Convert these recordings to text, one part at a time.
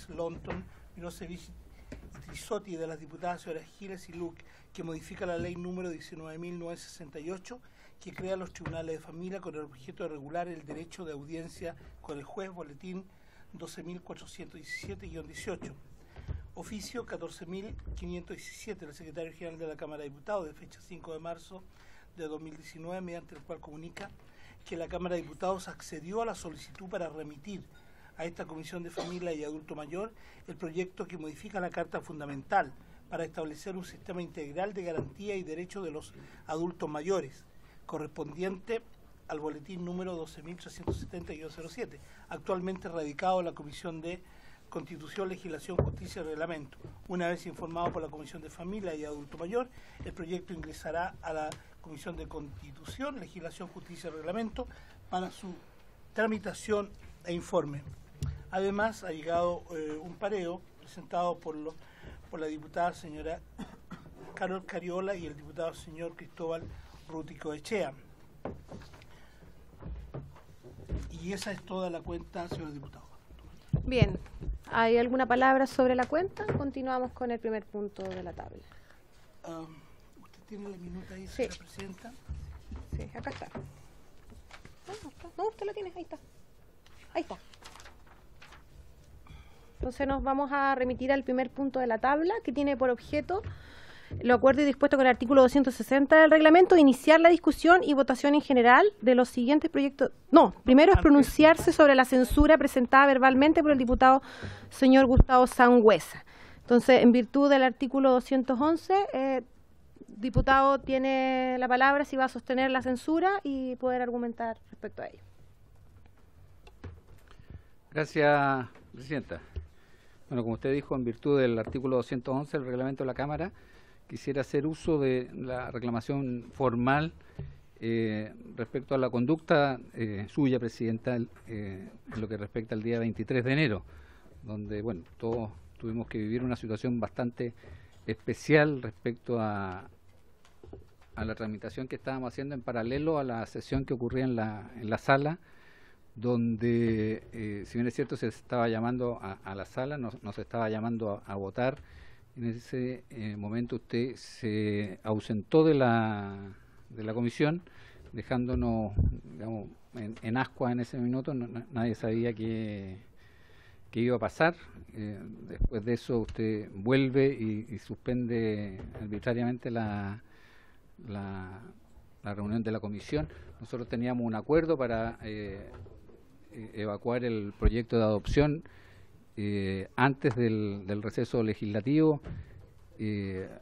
Ruiz, Lonton, Milosevic y Trisotti, de las diputadas señoras Giles y Luque, que modifica la ley número 19.968, que crea los tribunales de familia con el objeto de regular el derecho de audiencia con el juez, boletín 12.417-18. Oficio 14.517 del Secretario General de la Cámara de Diputados, de fecha 5 de marzo de 2019, mediante el cual comunica que la Cámara de Diputados accedió a la solicitud para remitir a esta Comisión de Familia y Adulto Mayor el proyecto que modifica la Carta Fundamental para establecer un sistema integral de garantía y derechos de los adultos mayores, correspondiente al boletín número 12.370-07, actualmente radicado en la Comisión de Constitución, Legislación, Justicia y Reglamento. Una vez informado por la Comisión de Familia y Adulto Mayor, el proyecto ingresará a la Comisión de Constitución, Legislación, Justicia y Reglamento para su tramitación e informe. Además, ha llegado un pareo presentado por la diputada señora Carol Cariola y el diputado señor Cristóbal Rútico Echea. Y esa es toda la cuenta, señor diputado. Bien, ¿hay alguna palabra sobre la cuenta? Continuamos con el primer punto de la tabla. ¿Usted tiene la minuta ahí, Sí. señora presidenta? Sí, acá está. No, usted la tiene, ahí está. Ahí está. Entonces nos vamos a remitir al primer punto de la tabla, que tiene por objeto lo acuerdo y dispuesto con el artículo 260 del reglamento, iniciar la discusión y votación en general de los siguientes proyectos. No, primero es pronunciarse sobre la censura presentada verbalmente por el diputado señor Gustavo Sangüesa. Entonces, en virtud del artículo 211, diputado tiene la palabra si va a sostener la censura y poder argumentar respecto a ello. Gracias, presidenta. Bueno, como usted dijo, en virtud del artículo 211 del reglamento de la Cámara, quisiera hacer uso de la reclamación formal respecto a la conducta suya, presidenta, en lo que respecta al día 23 de enero, donde, bueno, todos tuvimos que vivir una situación bastante especial respecto a la tramitación que estábamos haciendo en paralelo a la sesión que ocurría en la sala, donde, si bien es cierto, se estaba llamando a la sala, no se estaba llamando a votar. En ese momento usted se ausentó de la comisión, dejándonos, digamos, en ascuas en ese minuto. Nadie sabía qué iba a pasar. Después de eso usted vuelve y suspende arbitrariamente la reunión de la comisión. Nosotros teníamos un acuerdo para evacuar el proyecto de adopción antes del receso legislativo.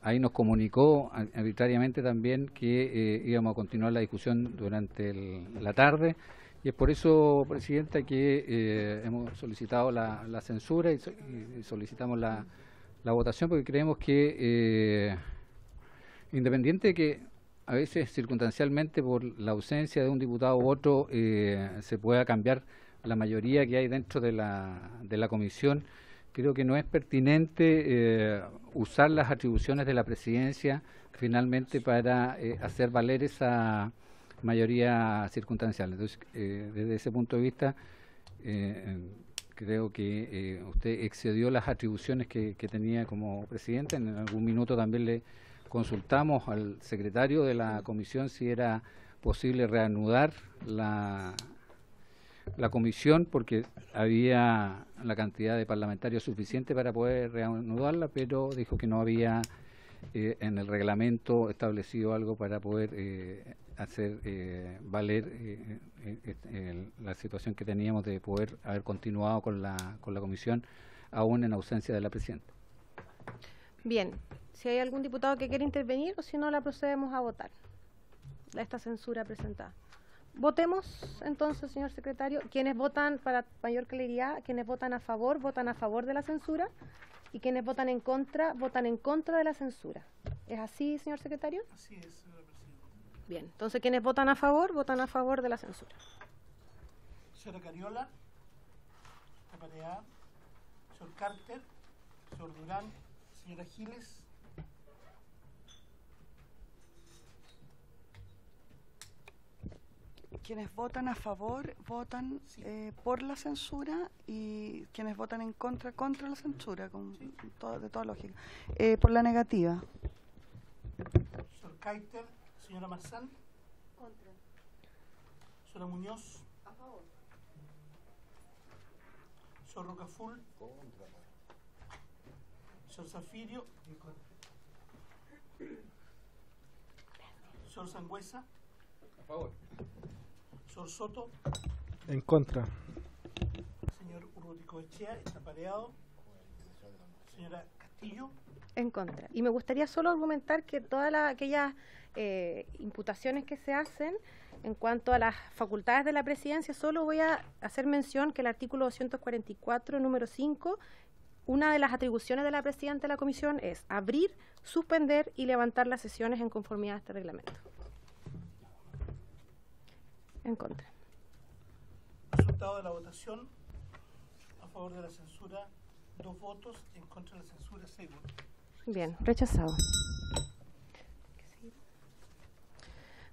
Ahí nos comunicó arbitrariamente también que íbamos a continuar la discusión durante la tarde, y es por eso, presidenta, que hemos solicitado la censura y solicitamos la votación, porque creemos que independiente de que a veces circunstancialmente por la ausencia de un diputado u otro se pueda cambiar la mayoría que hay dentro de la comisión, creo que no es pertinente usar las atribuciones de la presidencia finalmente para hacer valer esa mayoría circunstancial. Entonces, desde ese punto de vista, creo que usted excedió las atribuciones que tenía como presidente. En algún minuto también le consultamos al secretario de la comisión si era posible reanudar la comisión, porque había la cantidad de parlamentarios suficiente para poder reanudarla, pero dijo que no había en el reglamento establecido algo para poder hacer valer la situación que teníamos de poder haber continuado con la comisión aún en ausencia de la presidenta. Bien, si hay algún diputado que quiera intervenir, o si no, la procedemos a votar esta censura presentada. Votemos entonces, señor secretario. Quienes votan, para mayor claridad, quienes votan a favor de la censura, y quienes votan en contra de la censura. ¿Es así, señor secretario? Así es, señora presidenta. Bien, entonces quienes votan a favor de la censura. Señora Cariola, señor Carter, señor Durán, señora Giles. quienes votan a favor votan por la censura y quienes votan en contra la censura, de toda lógica. Por la negativa. Señor Kaiter, señora Marzán. Contra. Señora Muñoz. A favor. Señor Rocaful. Contra. Señor Zafirio. Señor Sangüesa. A favor. Señor Soto. En contra. Señor Urruticoechea, está pareado. Señora Castillo. En contra. Y me gustaría solo argumentar que todas aquellas imputaciones que se hacen en cuanto a las facultades de la presidencia, solo voy a hacer mención que el artículo 244, número 5, una de las atribuciones de la presidenta de la comisión es abrir, suspender y levantar las sesiones en conformidad a este reglamento. En contra. Resultado de la votación. A favor de la censura, 2 votos. En contra de la censura, 6 votos. Bien, rechazado.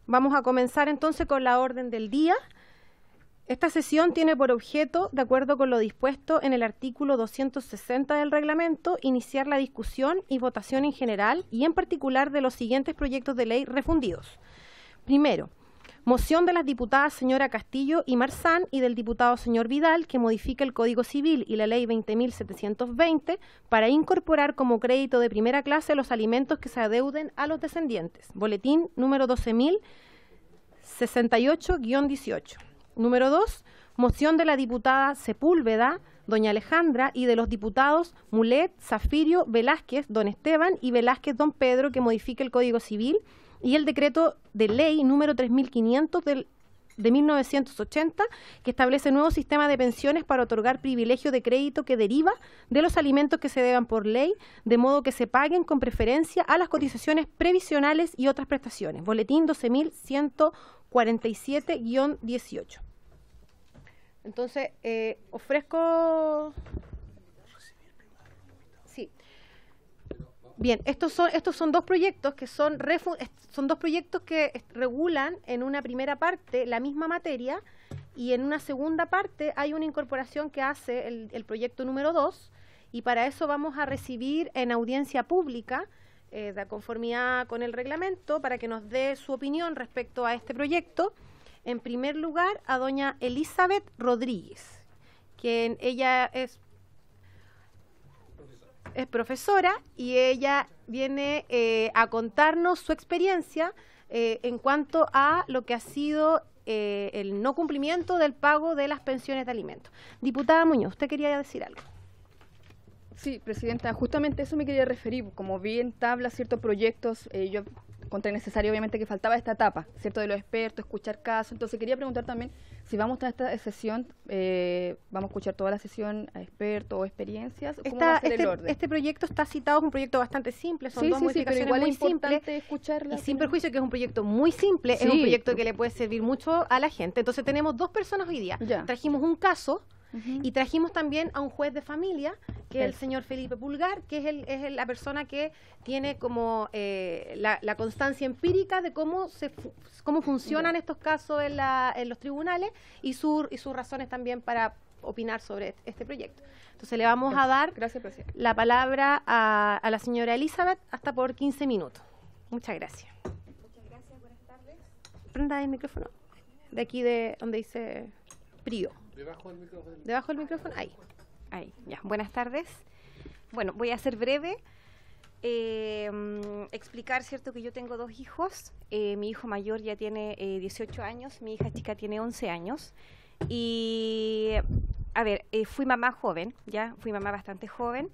Vamos a comenzar entonces con la orden del día. Esta sesión tiene por objeto, de acuerdo con lo dispuesto en el artículo 260 del reglamento, iniciar la discusión y votación en general y en particular de los siguientes proyectos de ley refundidos. Primero, moción de las diputadas señora Castillo y Marzán y del diputado señor Vidal que modifica el Código Civil y la Ley 20.720 para incorporar como crédito de primera clase los alimentos que se adeuden a los descendientes. Boletín número 12.068-18. Número 2, moción de la diputada Sepúlveda, doña Alejandra, y de los diputados Mulet, Zafirio, Velázquez, don Esteban y Velázquez, don Pedro, que modifique el Código Civil y el decreto de ley número 3.500 de 1980, que establece nuevo sistema de pensiones para otorgar privilegio de crédito que deriva de los alimentos que se deban por ley, de modo que se paguen con preferencia a las cotizaciones previsionales y otras prestaciones. Boletín 12.147-18. Entonces, ofrezco... Sí. Bien, estos son 2 proyectos que son dos proyectos que regulan en una primera parte la misma materia y en una segunda parte hay una incorporación que hace el proyecto número 2 y para eso vamos a recibir en audiencia pública, de conformidad con el reglamento, para que nos dé su opinión respecto a este proyecto. En primer lugar, a doña Elizabeth Rodríguez, quien ella es profesora y ella viene a contarnos su experiencia en cuanto a lo que ha sido el no cumplimiento del pago de las pensiones de alimentos. Diputada Muñoz, ¿usted quería decir algo? Sí, presidenta, justamente eso me quería referir. Como vi en tabla ciertos proyectos, yo encontré necesario obviamente que faltaba esta etapa, ¿cierto? De los expertos, escuchar casos. Entonces quería preguntar también si vamos a esta sesión, vamos a escuchar toda la sesión a expertos o experiencias. ¿Cómo va a ser el orden? Este proyecto está citado, es un proyecto bastante simple, son dos modificaciones pero igual muy es importante simples. Escucharla. Y sin perjuicio que es un proyecto muy simple, es un proyecto que le puede servir mucho a la gente. Entonces tenemos 2 personas hoy día. Ya. Trajimos un caso. Y trajimos también a un juez de familia, que es el señor Felipe Pulgar, que es la persona que tiene como la constancia empírica de cómo funcionan estos casos en los tribunales y sus razones también para opinar sobre este proyecto. Entonces le vamos a dar la palabra a la señora Elizabeth hasta por 15 minutos. Muchas gracias. Muchas gracias, buenas tardes. Prenda el micrófono. De aquí de donde dice PRIO. Debajo del micrófono. ¿Debajo del micrófono? Ahí. Ahí, ya. Buenas tardes. Bueno, voy a ser breve. Explicar, ¿cierto?, que yo tengo 2 hijos. Mi hijo mayor ya tiene 18 años, mi hija chica tiene 11 años. Y, a ver, fui mamá joven, ya, fui mamá bastante joven.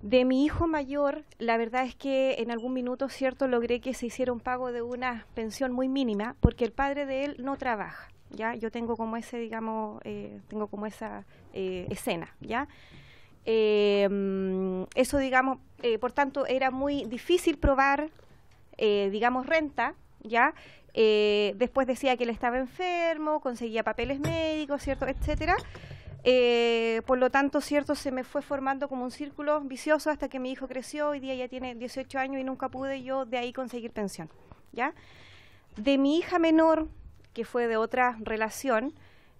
De mi hijo mayor, la verdad es que en algún minuto, ¿cierto?, logré que se hiciera un pago de una pensión muy mínima, porque el padre de él no trabaja. ¿Ya? Yo tengo como ese, digamos, tengo como esa escena, ¿ya? Eso, digamos, por tanto, era muy difícil probar, digamos, renta, ¿ya? Después decía que él estaba enfermo, conseguía papeles médicos, ¿cierto?, etcétera. Por lo tanto, ¿cierto?, se me fue formando como un círculo vicioso hasta que mi hijo creció, hoy día ya tiene 18 años y nunca pude yo de ahí conseguir pensión, ¿ya? De mi hija menor, que fue de otra relación,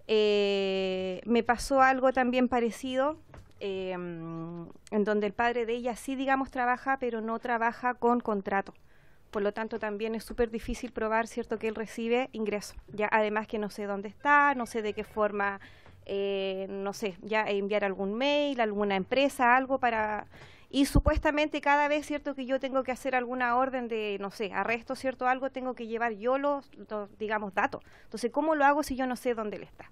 me pasó algo también parecido, en donde el padre de ella sí, digamos, trabaja, pero no trabaja con contrato. Por lo tanto, también es súper difícil probar, ¿cierto?, que él recibe ingreso. Ya, además que no sé dónde está, no sé de qué forma, no sé, ya enviar algún mail, alguna empresa, algo para... Y supuestamente cada vez, ¿cierto?, que yo tengo que hacer alguna orden de, no sé, arresto, ¿cierto?, algo, tengo que llevar yo los digamos, datos. Entonces, ¿cómo lo hago si yo no sé dónde él está?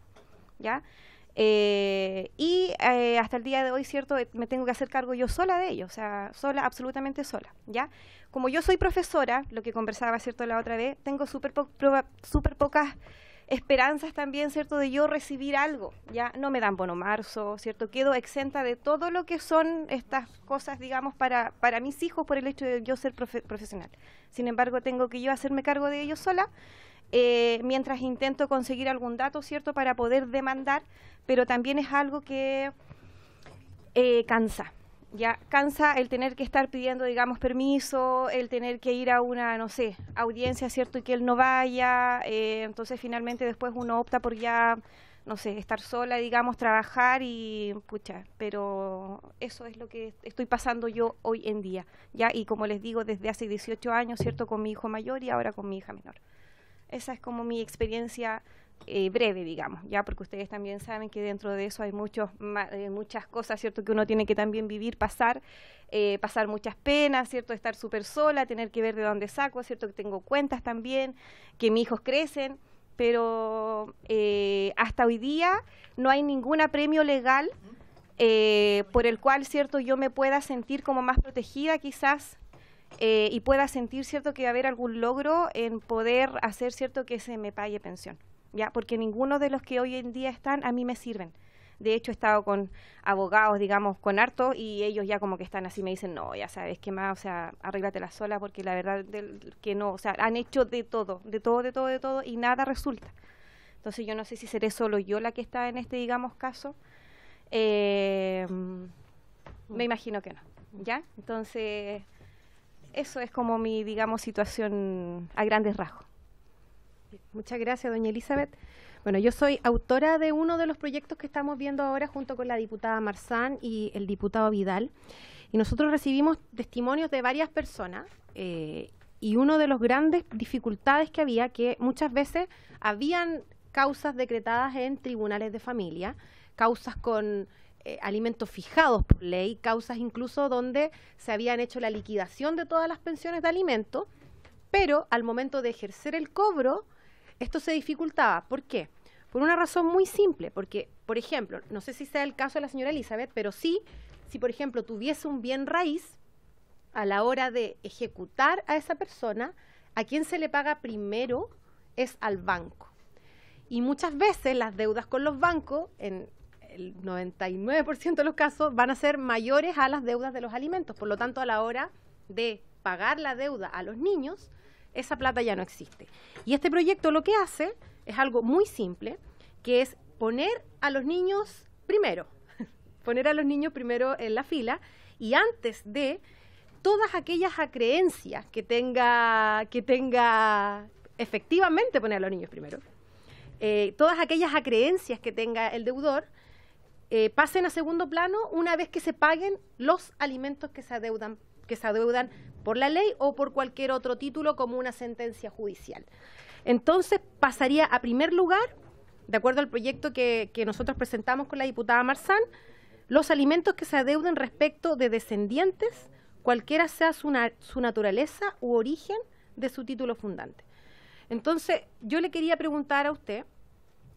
¿Ya? Hasta el día de hoy, ¿cierto?, me tengo que hacer cargo yo sola de ello, o sea, sola, absolutamente sola, ¿ya? Como yo soy profesora, lo que conversaba, ¿cierto?, la otra vez, tengo súper pocas esperanzas también, ¿cierto?, de yo recibir algo, ¿ya? No me dan bono marzo, ¿cierto? Quedo exenta de todo lo que son estas cosas, digamos, para mis hijos por el hecho de yo ser profesional. Sin embargo, tengo que yo hacerme cargo de ello sola, mientras intento conseguir algún dato, ¿cierto?, para poder demandar, pero también es algo que cansa. Ya cansa el tener que estar pidiendo, digamos, permiso, el tener que ir a una, no sé, audiencia, ¿cierto?, y que él no vaya, entonces finalmente después uno opta por ya, no sé, estar sola, digamos, trabajar y, pucha, pero eso es lo que estoy pasando yo hoy en día, ya, y como les digo, desde hace 18 años, ¿cierto?, con mi hijo mayor y ahora con mi hija menor. Esa es como mi experiencia breve, digamos, ya, porque ustedes también saben que dentro de eso hay muchas cosas, ¿cierto?, que uno tiene que también vivir, pasar muchas penas, ¿cierto?, estar súper sola, tener que ver de dónde saco, ¿cierto?, que tengo cuentas también, que mis hijos crecen, pero hasta hoy día no hay ningún apremio legal por el cual, ¿cierto?, yo me pueda sentir como más protegida quizás, y pueda sentir, ¿cierto?, que va a haber algún logro en poder hacer, ¿cierto?, que se me pague pensión, ¿ya? Porque ninguno de los que hoy en día están a mí me sirven. De hecho, he estado con abogados, digamos, con harto, y ellos ya como que están así, me dicen, no, ya sabes, ¿qué más? O sea, arréglatela sola, porque la verdad que no, o sea, han hecho de todo, y nada resulta. Entonces, yo no sé si seré solo yo la que está en este, digamos, caso. Me imagino que no, ¿ya? Entonces... Eso es como mi, digamos, situación a grandes rasgos. Muchas gracias, doña Elizabeth. Bueno, yo soy autora de uno de los proyectos que estamos viendo ahora junto con la diputada Marzán y el diputado Vidal. Y nosotros recibimos testimonios de varias personas y uno de los grandes dificultades que había, que muchas veces habían causas decretadas en tribunales de familia, causas con... alimentos fijados por ley, causas incluso donde se habían hecho la liquidación de todas las pensiones de alimentos, pero al momento de ejercer el cobro, esto se dificultaba. ¿Por qué? Por una razón muy simple, porque, por ejemplo, no sé si sea el caso de la señora Elizabeth, pero sí, si por ejemplo tuviese un bien raíz, a la hora de ejecutar a esa persona, a quien se le paga primero es al banco. Y muchas veces las deudas con los bancos, en el 99% de los casos, van a ser mayores a las deudas de los alimentos. Por lo tanto, a la hora de pagar la deuda a los niños, esa plata ya no existe. Y este proyecto lo que hace es algo muy simple, que es poner a los niños primero, poner a los niños primero en la fila, y antes de todas aquellas acreencias que tenga efectivamente poner a los niños primero, todas aquellas acreencias que tenga el deudor, pasen a segundo plano una vez que se paguen los alimentos que se adeudan por la ley o por cualquier otro título como una sentencia judicial. Entonces pasaría a primer lugar, de acuerdo al proyecto que nosotros presentamos con la diputada Marzán, los alimentos que se adeuden respecto de descendientes, cualquiera sea su naturaleza u origen de su título fundante. Entonces, yo le quería preguntar a usted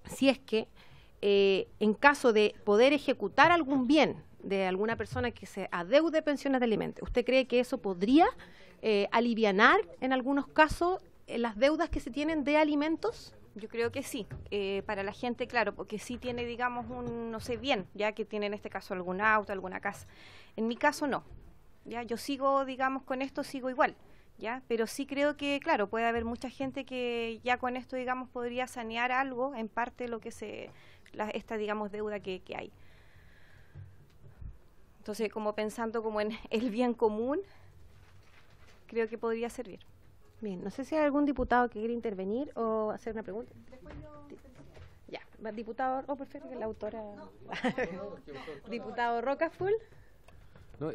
si es que en caso de poder ejecutar algún bien de alguna persona que se adeude pensiones de alimentos, ¿usted cree que eso podría alivianar en algunos casos las deudas que se tienen de alimentos? Yo creo que sí, para la gente, claro, porque sí tiene, digamos, un, no sé, bien, ya que tiene en este caso algún auto, alguna casa. En mi caso no, ya yo sigo, digamos, con esto sigo igual, ya, pero sí creo que, claro, puede haber mucha gente que ya con esto, digamos, podría sanear algo, en parte lo que esta, digamos, deuda que hay. Entonces, como pensando como en el bien común, creo que podría servir. Bien, no sé si hay algún diputado que quiere intervenir o hacer una pregunta. Ya, diputado, perfecto, que la autora. Diputado Rocafull. No,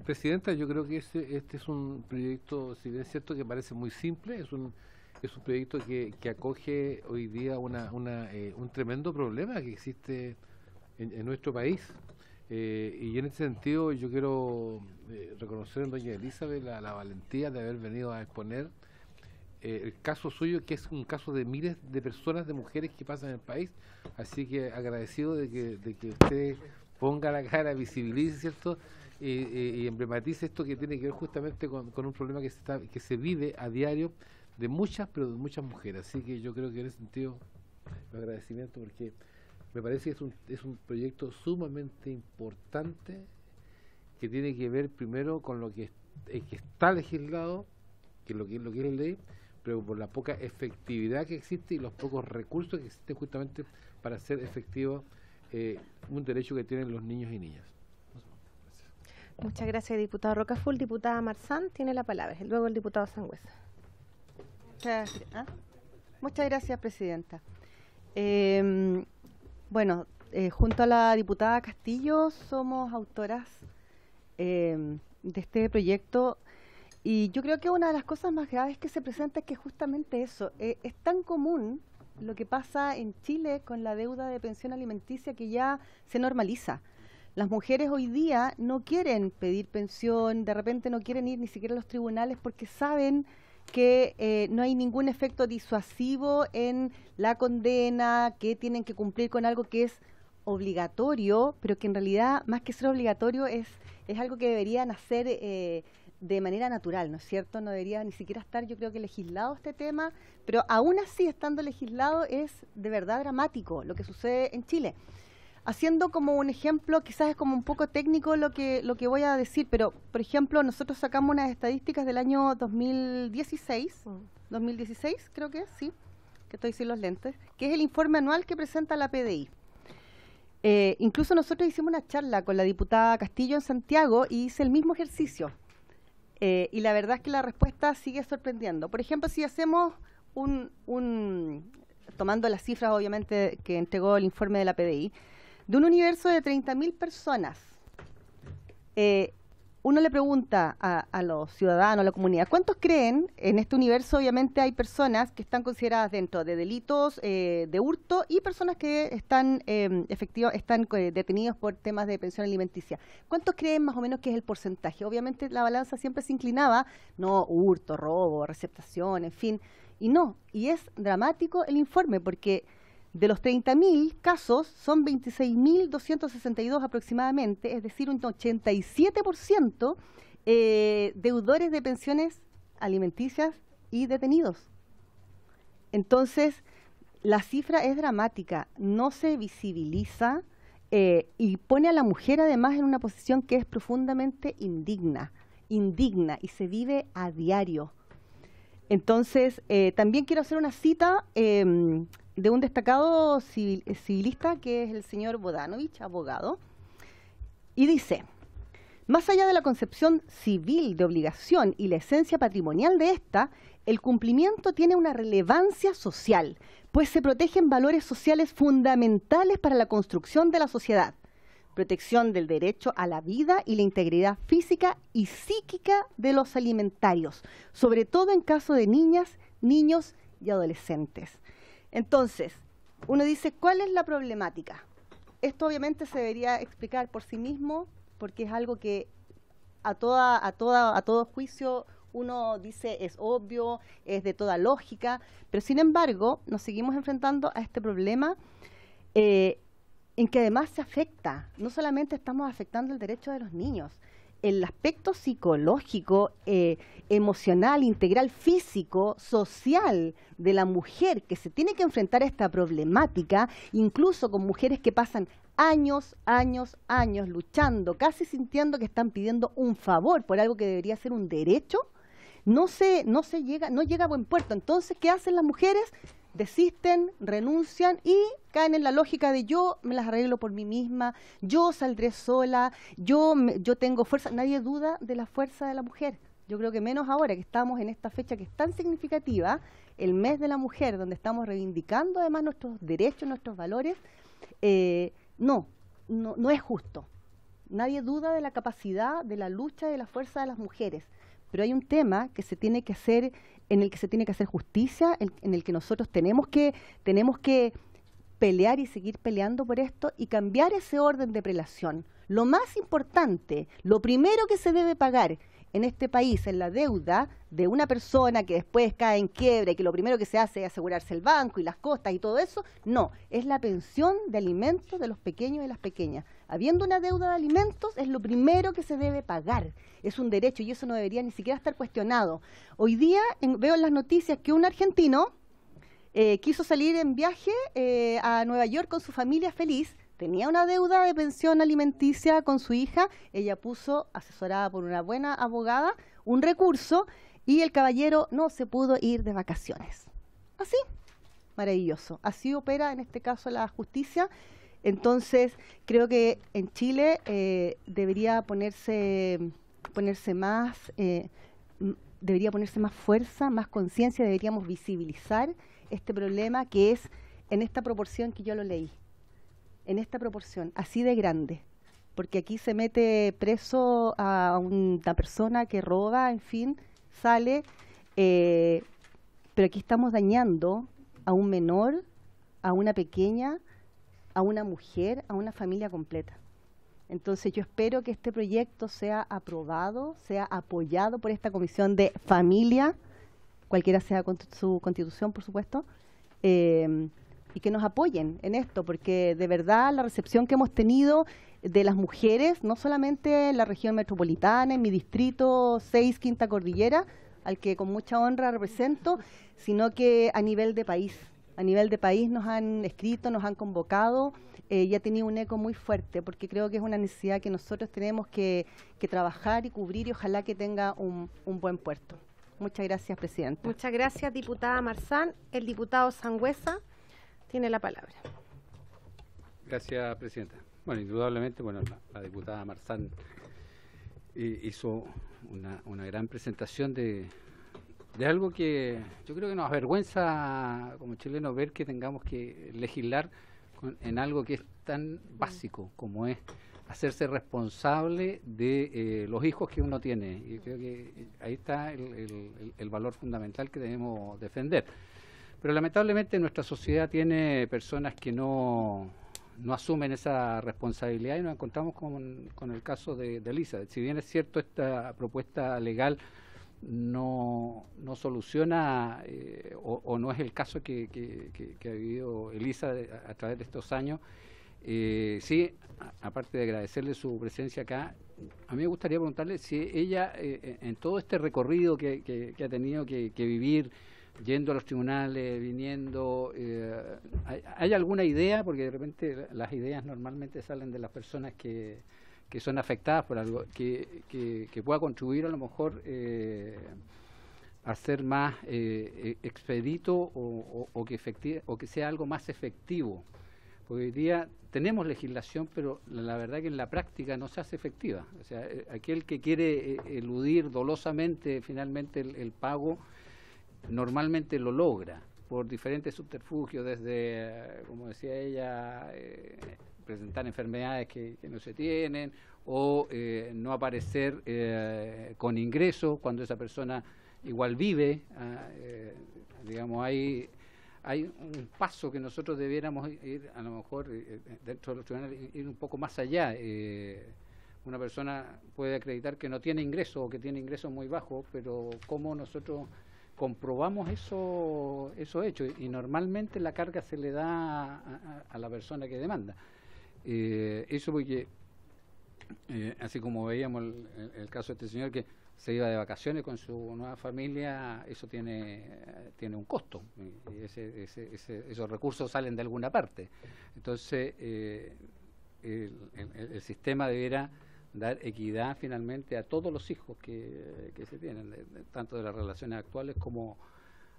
Presidenta, yo creo que este es un proyecto, si bien es cierto que parece muy simple, es un proyecto que acoge hoy día un tremendo problema que existe en nuestro país. Y en ese sentido yo quiero reconocer en doña Elizabeth la valentía de haber venido a exponer el caso suyo, que es un caso de miles de personas, de mujeres que pasan en el país. Así que agradecido de que usted ponga la cara, visibilice, ¿cierto? Y emblematice esto que tiene que ver justamente con un problema que se vive a diario de muchas, pero de muchas mujeres. Así que yo creo que en ese sentido, el agradecimiento, porque me parece que es un proyecto sumamente importante que tiene que ver primero con lo que está legislado, que es lo que es la ley, pero por la poca efectividad que existe y los pocos recursos que existen justamente para hacer efectivo un derecho que tienen los niños y niñas. Muchas gracias, diputado Rocafull. Diputada Marzán tiene la palabra. Luego el diputado Sangüesa. Muchas gracias, Presidenta. Bueno, junto a la diputada Castillo somos autoras de este proyecto, y yo creo que una de las cosas más graves que se presenta es que justamente eso, es tan común lo que pasa en Chile con la deuda de pensión alimenticia que ya se normaliza. Las mujeres hoy día no quieren pedir pensión, de repente no quieren ir ni siquiera a los tribunales porque saben que no hay ningún efecto disuasivo en la condena, que tienen que cumplir con algo que es obligatorio, pero que en realidad, más que ser obligatorio, es algo que deberían hacer de manera natural, ¿no es cierto? No debería ni siquiera estar, yo creo que legislado este tema, pero aún así, estando legislado, es de verdad dramático lo que sucede en Chile. Haciendo como un ejemplo, quizás es como un poco técnico lo que voy a decir, pero, por ejemplo, nosotros sacamos unas estadísticas del año 2016, 2016 creo que sí, que estoy sin los lentes, que es el informe anual que presenta la PDI. Incluso nosotros hicimos una charla con la diputada Castillo en Santiago y hice el mismo ejercicio. Y la verdad es que la respuesta sigue sorprendiendo. Por ejemplo, si hacemos tomando las cifras, obviamente, que entregó el informe de la PDI, de un universo de 30.000 personas, uno le pregunta a los ciudadanos, a la comunidad, ¿cuántos creen? En este universo obviamente hay personas que están consideradas dentro de delitos de hurto y personas que están detenidos por temas de pensión alimenticia. ¿Cuántos creen más o menos que es el porcentaje? Obviamente la balanza siempre se inclinaba, no, hurto, robo, receptación, en fin, y no, y es dramático el informe porque de los 30.000 casos son 26.262 aproximadamente, es decir, un 87% deudores de pensiones alimenticias y detenidos. Entonces, la cifra es dramática, no se visibiliza y pone a la mujer además en una posición que es profundamente indigna y se vive a diario. Entonces, también quiero hacer una cita de un destacado civilista que es el señor Bodanovich, abogado, y dice: más allá de la concepción civil de obligación y la esencia patrimonial de esta, el cumplimiento tiene una relevancia social, pues se protegen valores sociales fundamentales para la construcción de la sociedad. Protección del derecho a la vida y la integridad física y psíquica de los alimentarios, sobre todo en caso de niñas, niños y adolescentes. Entonces, uno dice, ¿cuál es la problemática? Esto obviamente se debería explicar por sí mismo, porque es algo que a todo juicio uno dice es obvio, es de toda lógica, pero sin embargo nos seguimos enfrentando a este problema en que además se afecta, no solamente estamos afectando el derecho de los niños, el aspecto psicológico, emocional, integral, físico, social de la mujer que se tiene que enfrentar a esta problemática, incluso con mujeres que pasan años luchando, casi sintiendo que están pidiendo un favor por algo que debería ser un derecho, no llega a buen puerto. Entonces, ¿qué hacen las mujeres? Desisten, renuncian y caen en la lógica de yo me las arreglo por mí misma, yo saldré sola, yo tengo fuerza. Nadie duda de la fuerza de la mujer. Yo creo que menos ahora que estamos en esta fecha que es tan significativa, el mes de la mujer, donde estamos reivindicando además nuestros derechos, nuestros valores, no es justo. Nadie duda de la capacidad, de la lucha, de la fuerza de las mujeres, pero hay un tema que se tiene que hacer, en el que se tiene que hacer justicia, en el que nosotros tenemos que pelear y seguir peleando por esto y cambiar ese orden de prelación. Lo más importante, lo primero que se debe pagar en este país en la deuda de una persona que después cae en quiebra y que lo primero que se hace es asegurarse el banco y las costas y todo eso, no, es la pensión de alimentos de los pequeños y las pequeñas. Habiendo una deuda de alimentos es lo primero que se debe pagar, es un derecho y eso no debería ni siquiera estar cuestionado. Hoy día veo en las noticias que un argentino quiso salir en viaje a Nueva York con su familia feliz. Tenía una deuda de pensión alimenticia con su hija, ella puso, asesorada por una buena abogada, un recurso y el caballero no se pudo ir de vacaciones. Así, maravilloso. Así opera en este caso la justicia. Entonces, creo que en Chile debería ponerse más fuerza, más conciencia, deberíamos visibilizar este problema que es en esta proporción que yo lo leí. En esta proporción, así de grande, porque aquí se mete preso a una persona que roba, en fin, sale, pero aquí estamos dañando a un menor, a una pequeña, a una mujer, a una familia completa. Entonces yo espero que este proyecto sea aprobado, sea apoyado por esta Comisión de Familia, cualquiera sea su constitución, por supuesto, y que nos apoyen en esto, porque de verdad la recepción que hemos tenido de las mujeres, no solamente en la región metropolitana, en mi distrito 6, Quinta Cordillera, al que con mucha honra represento, sino que a nivel de país. A nivel de país nos han escrito, nos han convocado, y ha tenido un eco muy fuerte, porque creo que es una necesidad que nosotros tenemos que trabajar y cubrir, y ojalá que tenga un buen puerto. Muchas gracias, Presidenta. Muchas gracias, diputada Marzán. El diputado Sangüesa tiene la palabra. Gracias, Presidenta. Bueno, indudablemente, la diputada Marzán hizo una gran presentación de algo que yo creo que nos avergüenza como chilenos ver que tengamos que legislar en algo que es tan básico como es hacerse responsable de los hijos que uno tiene. Y creo que ahí está el valor fundamental que debemos defender. Pero lamentablemente nuestra sociedad tiene personas que no asumen esa responsabilidad y nos encontramos con el caso de Elizabeth. Si bien es cierto, esta propuesta legal no soluciona o no es el caso que ha vivido Elizabeth a través de estos años, sí, aparte de agradecerle su presencia acá, a mí me gustaría preguntarle si ella, en todo este recorrido que ha tenido que vivir, yendo a los tribunales, viniendo, ¿hay alguna idea? Porque de repente las ideas normalmente salen de las personas que son afectadas por algo, que pueda contribuir a lo mejor a ser más expedito o que sea algo más efectivo. Porque hoy día tenemos legislación, pero la verdad que en la práctica no se hace efectiva. O sea, aquel que quiere eludir dolosamente finalmente el pago, normalmente lo logra por diferentes subterfugios, desde, como decía ella, presentar enfermedades que no se tienen, o no aparecer con ingresos cuando esa persona igual vive. Digamos, hay un paso que nosotros debiéramos ir, a lo mejor, dentro de los tribunales, ir un poco más allá. Una persona puede acreditar que no tiene ingresos o que tiene ingresos muy bajos, pero ¿cómo nosotros comprobamos esos hechos? Y normalmente la carga se le da a la persona que demanda. Eso porque, así como veíamos el caso de este señor que se iba de vacaciones con su nueva familia, eso tiene un costo, y esos recursos salen de alguna parte. Entonces, el sistema debiera dar equidad finalmente a todos los hijos que se tienen, tanto de las relaciones actuales como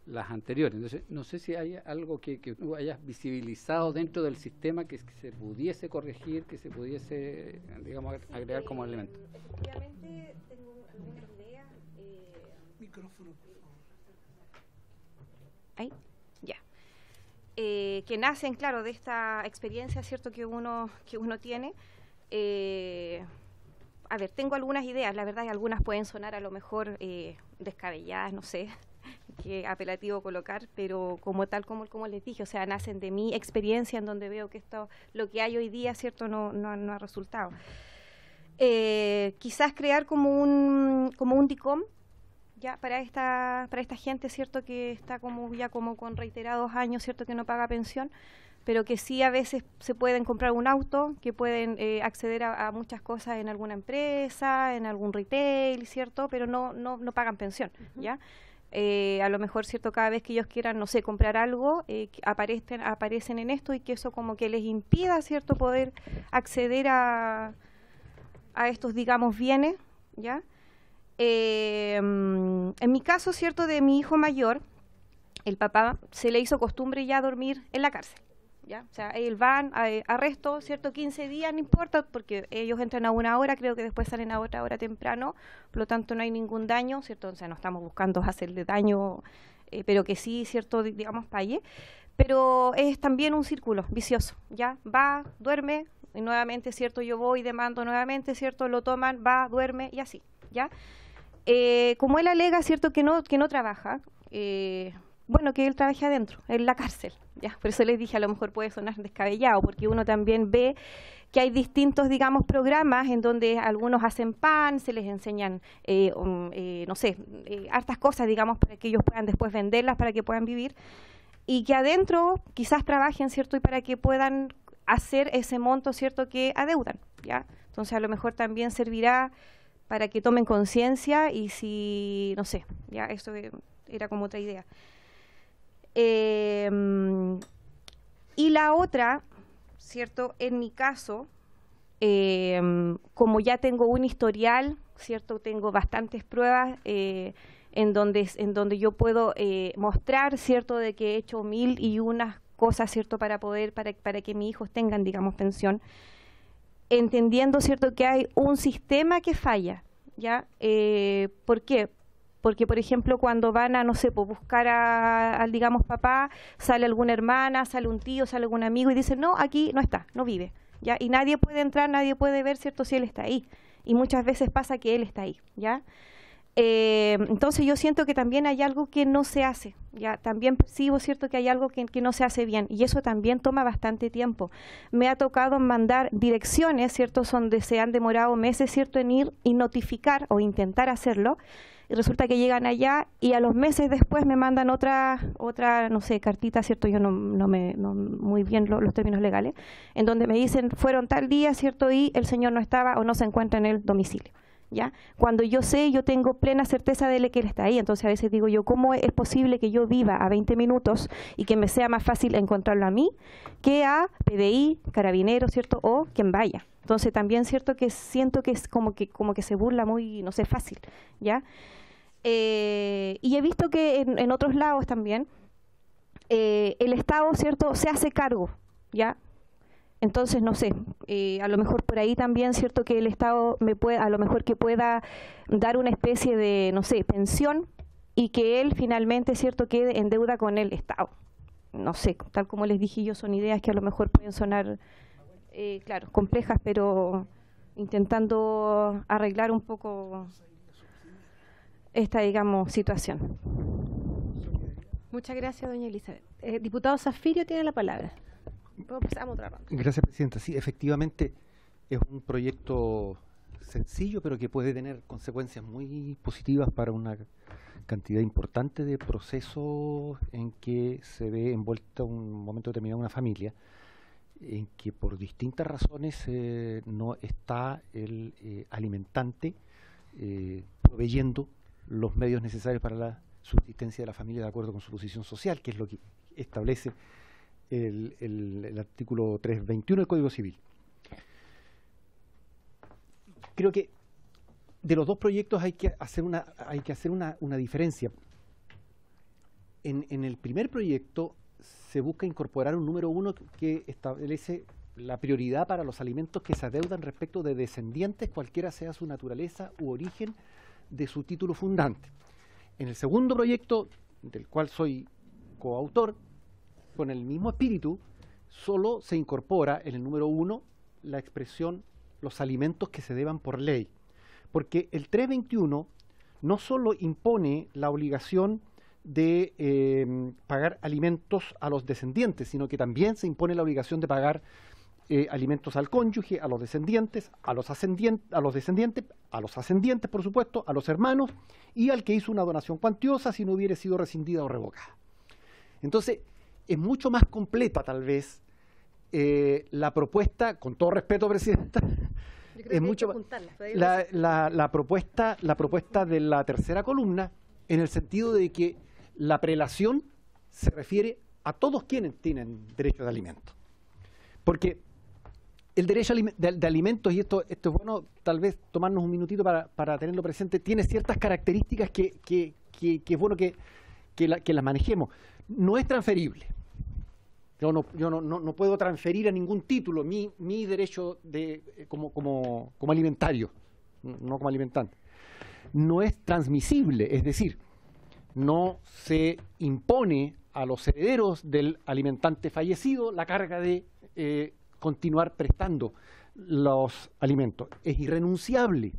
las anteriores. Entonces, no sé si hay algo que tú hayas visibilizado dentro del sistema que se pudiese corregir, que se pudiese, digamos, agregar como elemento. Efectivamente, tengo algunas ideas. Micrófono, por favor. Ahí, ya. Que nacen, claro, de esta experiencia, ¿cierto?, que uno tiene. A ver, tengo algunas ideas, la verdad, y algunas pueden sonar a lo mejor descabelladas, no sé qué apelativo colocar, pero como les dije, o sea, nacen de mi experiencia en donde veo que esto, lo que hay hoy día, ¿cierto?, no ha resultado. Quizás crear como un DICOM, ya para esta gente, ¿cierto?, que está como con reiterados años, ¿cierto?, que no paga pensión, pero que sí a veces se pueden comprar un auto, que pueden acceder a muchas cosas en alguna empresa, en algún retail, ¿cierto?, pero no pagan pensión, ¿ya? A lo mejor, ¿cierto?, cada vez que ellos quieran, no sé, comprar algo, aparecen en esto, y que eso como que les impida, ¿cierto?, poder acceder a estos, digamos, bienes, ¿ya? En mi caso, ¿cierto?, de mi hijo mayor, el papá se le hizo costumbre ya dormir en la cárcel, ¿ya? O sea, ellos van a arresto, ¿cierto?, 15 días, no importa, porque ellos entran a una hora, creo que después salen a otra hora temprano, por lo tanto no hay ningún daño, ¿cierto? O sea, no estamos buscando hacerle daño, pero que sí, ¿cierto?, digamos, pague. Pero es también un círculo vicioso, ¿ya? Va, duerme, y nuevamente, ¿cierto?, yo voy, demando nuevamente, ¿cierto?, lo toman, va, duerme, y así, ¿ya? Como él alega, ¿cierto?, que no trabaja, bueno, que él trabaje adentro, en la cárcel, ¿ya? Por eso les dije, a lo mejor puede sonar descabellado, porque uno también ve que hay distintos, digamos, programas en donde algunos hacen pan, se les enseñan, no sé, hartas cosas, digamos, para que ellos puedan después venderlas, para que puedan vivir, y que adentro quizás trabajen, ¿cierto?, y para que puedan hacer ese monto, ¿cierto?, que adeudan, ¿ya? Entonces, a lo mejor también servirá para que tomen conciencia, y si, no sé, ya, eso era como otra idea. Y la otra, ¿cierto?, en mi caso, como ya tengo un historial, ¿cierto?, tengo bastantes pruebas en donde yo puedo mostrar, ¿cierto?, de que he hecho 1001 cosas, ¿cierto?, para que mis hijos tengan, digamos, pensión, entendiendo, ¿cierto?, que hay un sistema que falla, ¿ya? ¿Por qué? Porque, por ejemplo, cuando van a, no sé, pues buscar al, digamos, papá, sale alguna hermana, sale un tío, sale algún amigo y dicen, no, aquí no está, no vive, ¿ya? Y nadie puede entrar, nadie puede ver, ¿cierto?, si él está ahí. Y muchas veces pasa que él está ahí, ¿ya? Entonces yo siento que también hay algo que no se hace, ya también percibo, ¿cierto?, que hay algo que no se hace bien, y eso también toma bastante tiempo. Me ha tocado mandar direcciones, ¿cierto?, donde se han demorado meses, ¿cierto?, en ir y notificar o intentar hacerlo, y resulta que llegan allá y a los meses después me mandan otra no sé, cartita, ¿cierto?, yo no muy bien los términos legales, en donde me dicen, fueron tal día, ¿cierto?, y el señor no estaba o no se encuentra en el domicilio, ¿ya? Cuando yo tengo plena certeza de que él está ahí. Entonces a veces digo yo, ¿cómo es posible que yo viva a 20 minutos y que me sea más fácil encontrarlo a mí que a PDI, Carabineros, ¿cierto?, o quien vaya? Entonces también, ¿cierto?, que siento que es como que se burla muy, no sé, fácil, ¿ya? Y he visto que en otros lados también el Estado, ¿cierto?, se hace cargo, ¿ya? Entonces, no sé, a lo mejor por ahí también, ¿cierto?, que el Estado a lo mejor que pueda dar una especie de, no sé, pensión, y que él finalmente, ¿cierto?, quede en deuda con el Estado. No sé, tal como les dije yo, son ideas que a lo mejor pueden sonar, claro, complejas, pero intentando arreglar un poco esta, digamos, situación. Muchas gracias, doña Elizabeth. Diputado Zafirio tiene la palabra. Pasamos otra ronda. Gracias, Presidenta. Sí, efectivamente es un proyecto sencillo, pero que puede tener consecuencias muy positivas para una cantidad importante de procesos en que se ve envuelta un momento determinado una familia, en que por distintas razones no está el alimentante proveyendo los medios necesarios para la subsistencia de la familia de acuerdo con su posición social, que es lo que establece el artículo 321 del Código Civil. Creo que de los dos proyectos hay que hacer una diferencia. En el primer proyecto se busca incorporar un número 1 que establece la prioridad para los alimentos que se adeudan respecto de descendientes, cualquiera sea su naturaleza u origen de su título fundante. En el segundo proyecto, del cual soy coautor, con el mismo espíritu, solo se incorpora en el número 1 la expresión los alimentos que se deban por ley. Porque el 321 no solo impone la obligación de pagar alimentos a los descendientes, sino que también se impone la obligación de pagar alimentos al cónyuge, a los descendientes, a los ascendientes, por supuesto, a los hermanos y al que hizo una donación cuantiosa si no hubiera sido rescindida o revocada. Entonces, es mucho más completa, tal vez, la propuesta, con todo respeto, Presidenta, es mucho más la propuesta de la tercera columna, en el sentido de que la prelación se refiere a todos quienes tienen derecho de alimento. Porque el derecho de alimentos, y esto es bueno tal vez tomarnos un minutito para tenerlo presente, tiene ciertas características que es bueno que las manejemos. No es transferible. Yo no puedo transferir a ningún título mi derecho como alimentario, no como alimentante. No es transmisible, es decir, no se impone a los herederos del alimentante fallecido la carga de continuar prestando los alimentos. Es irrenunciable,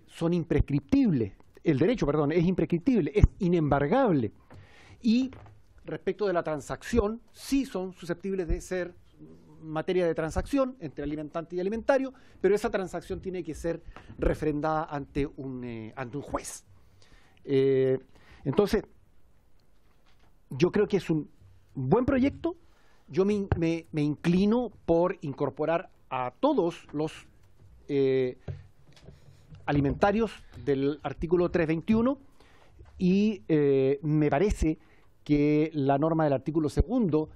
son imprescriptibles, el derecho, perdón, es imprescriptible, es inembargable. Y respecto de la transacción, sí son susceptibles de ser materia de transacción entre alimentante y alimentario, pero esa transacción tiene que ser refrendada ante un juez. Entonces, yo creo que es un buen proyecto. Yo me inclino por incorporar a todos los alimentarios del artículo 321 y me parece que la norma del artículo 2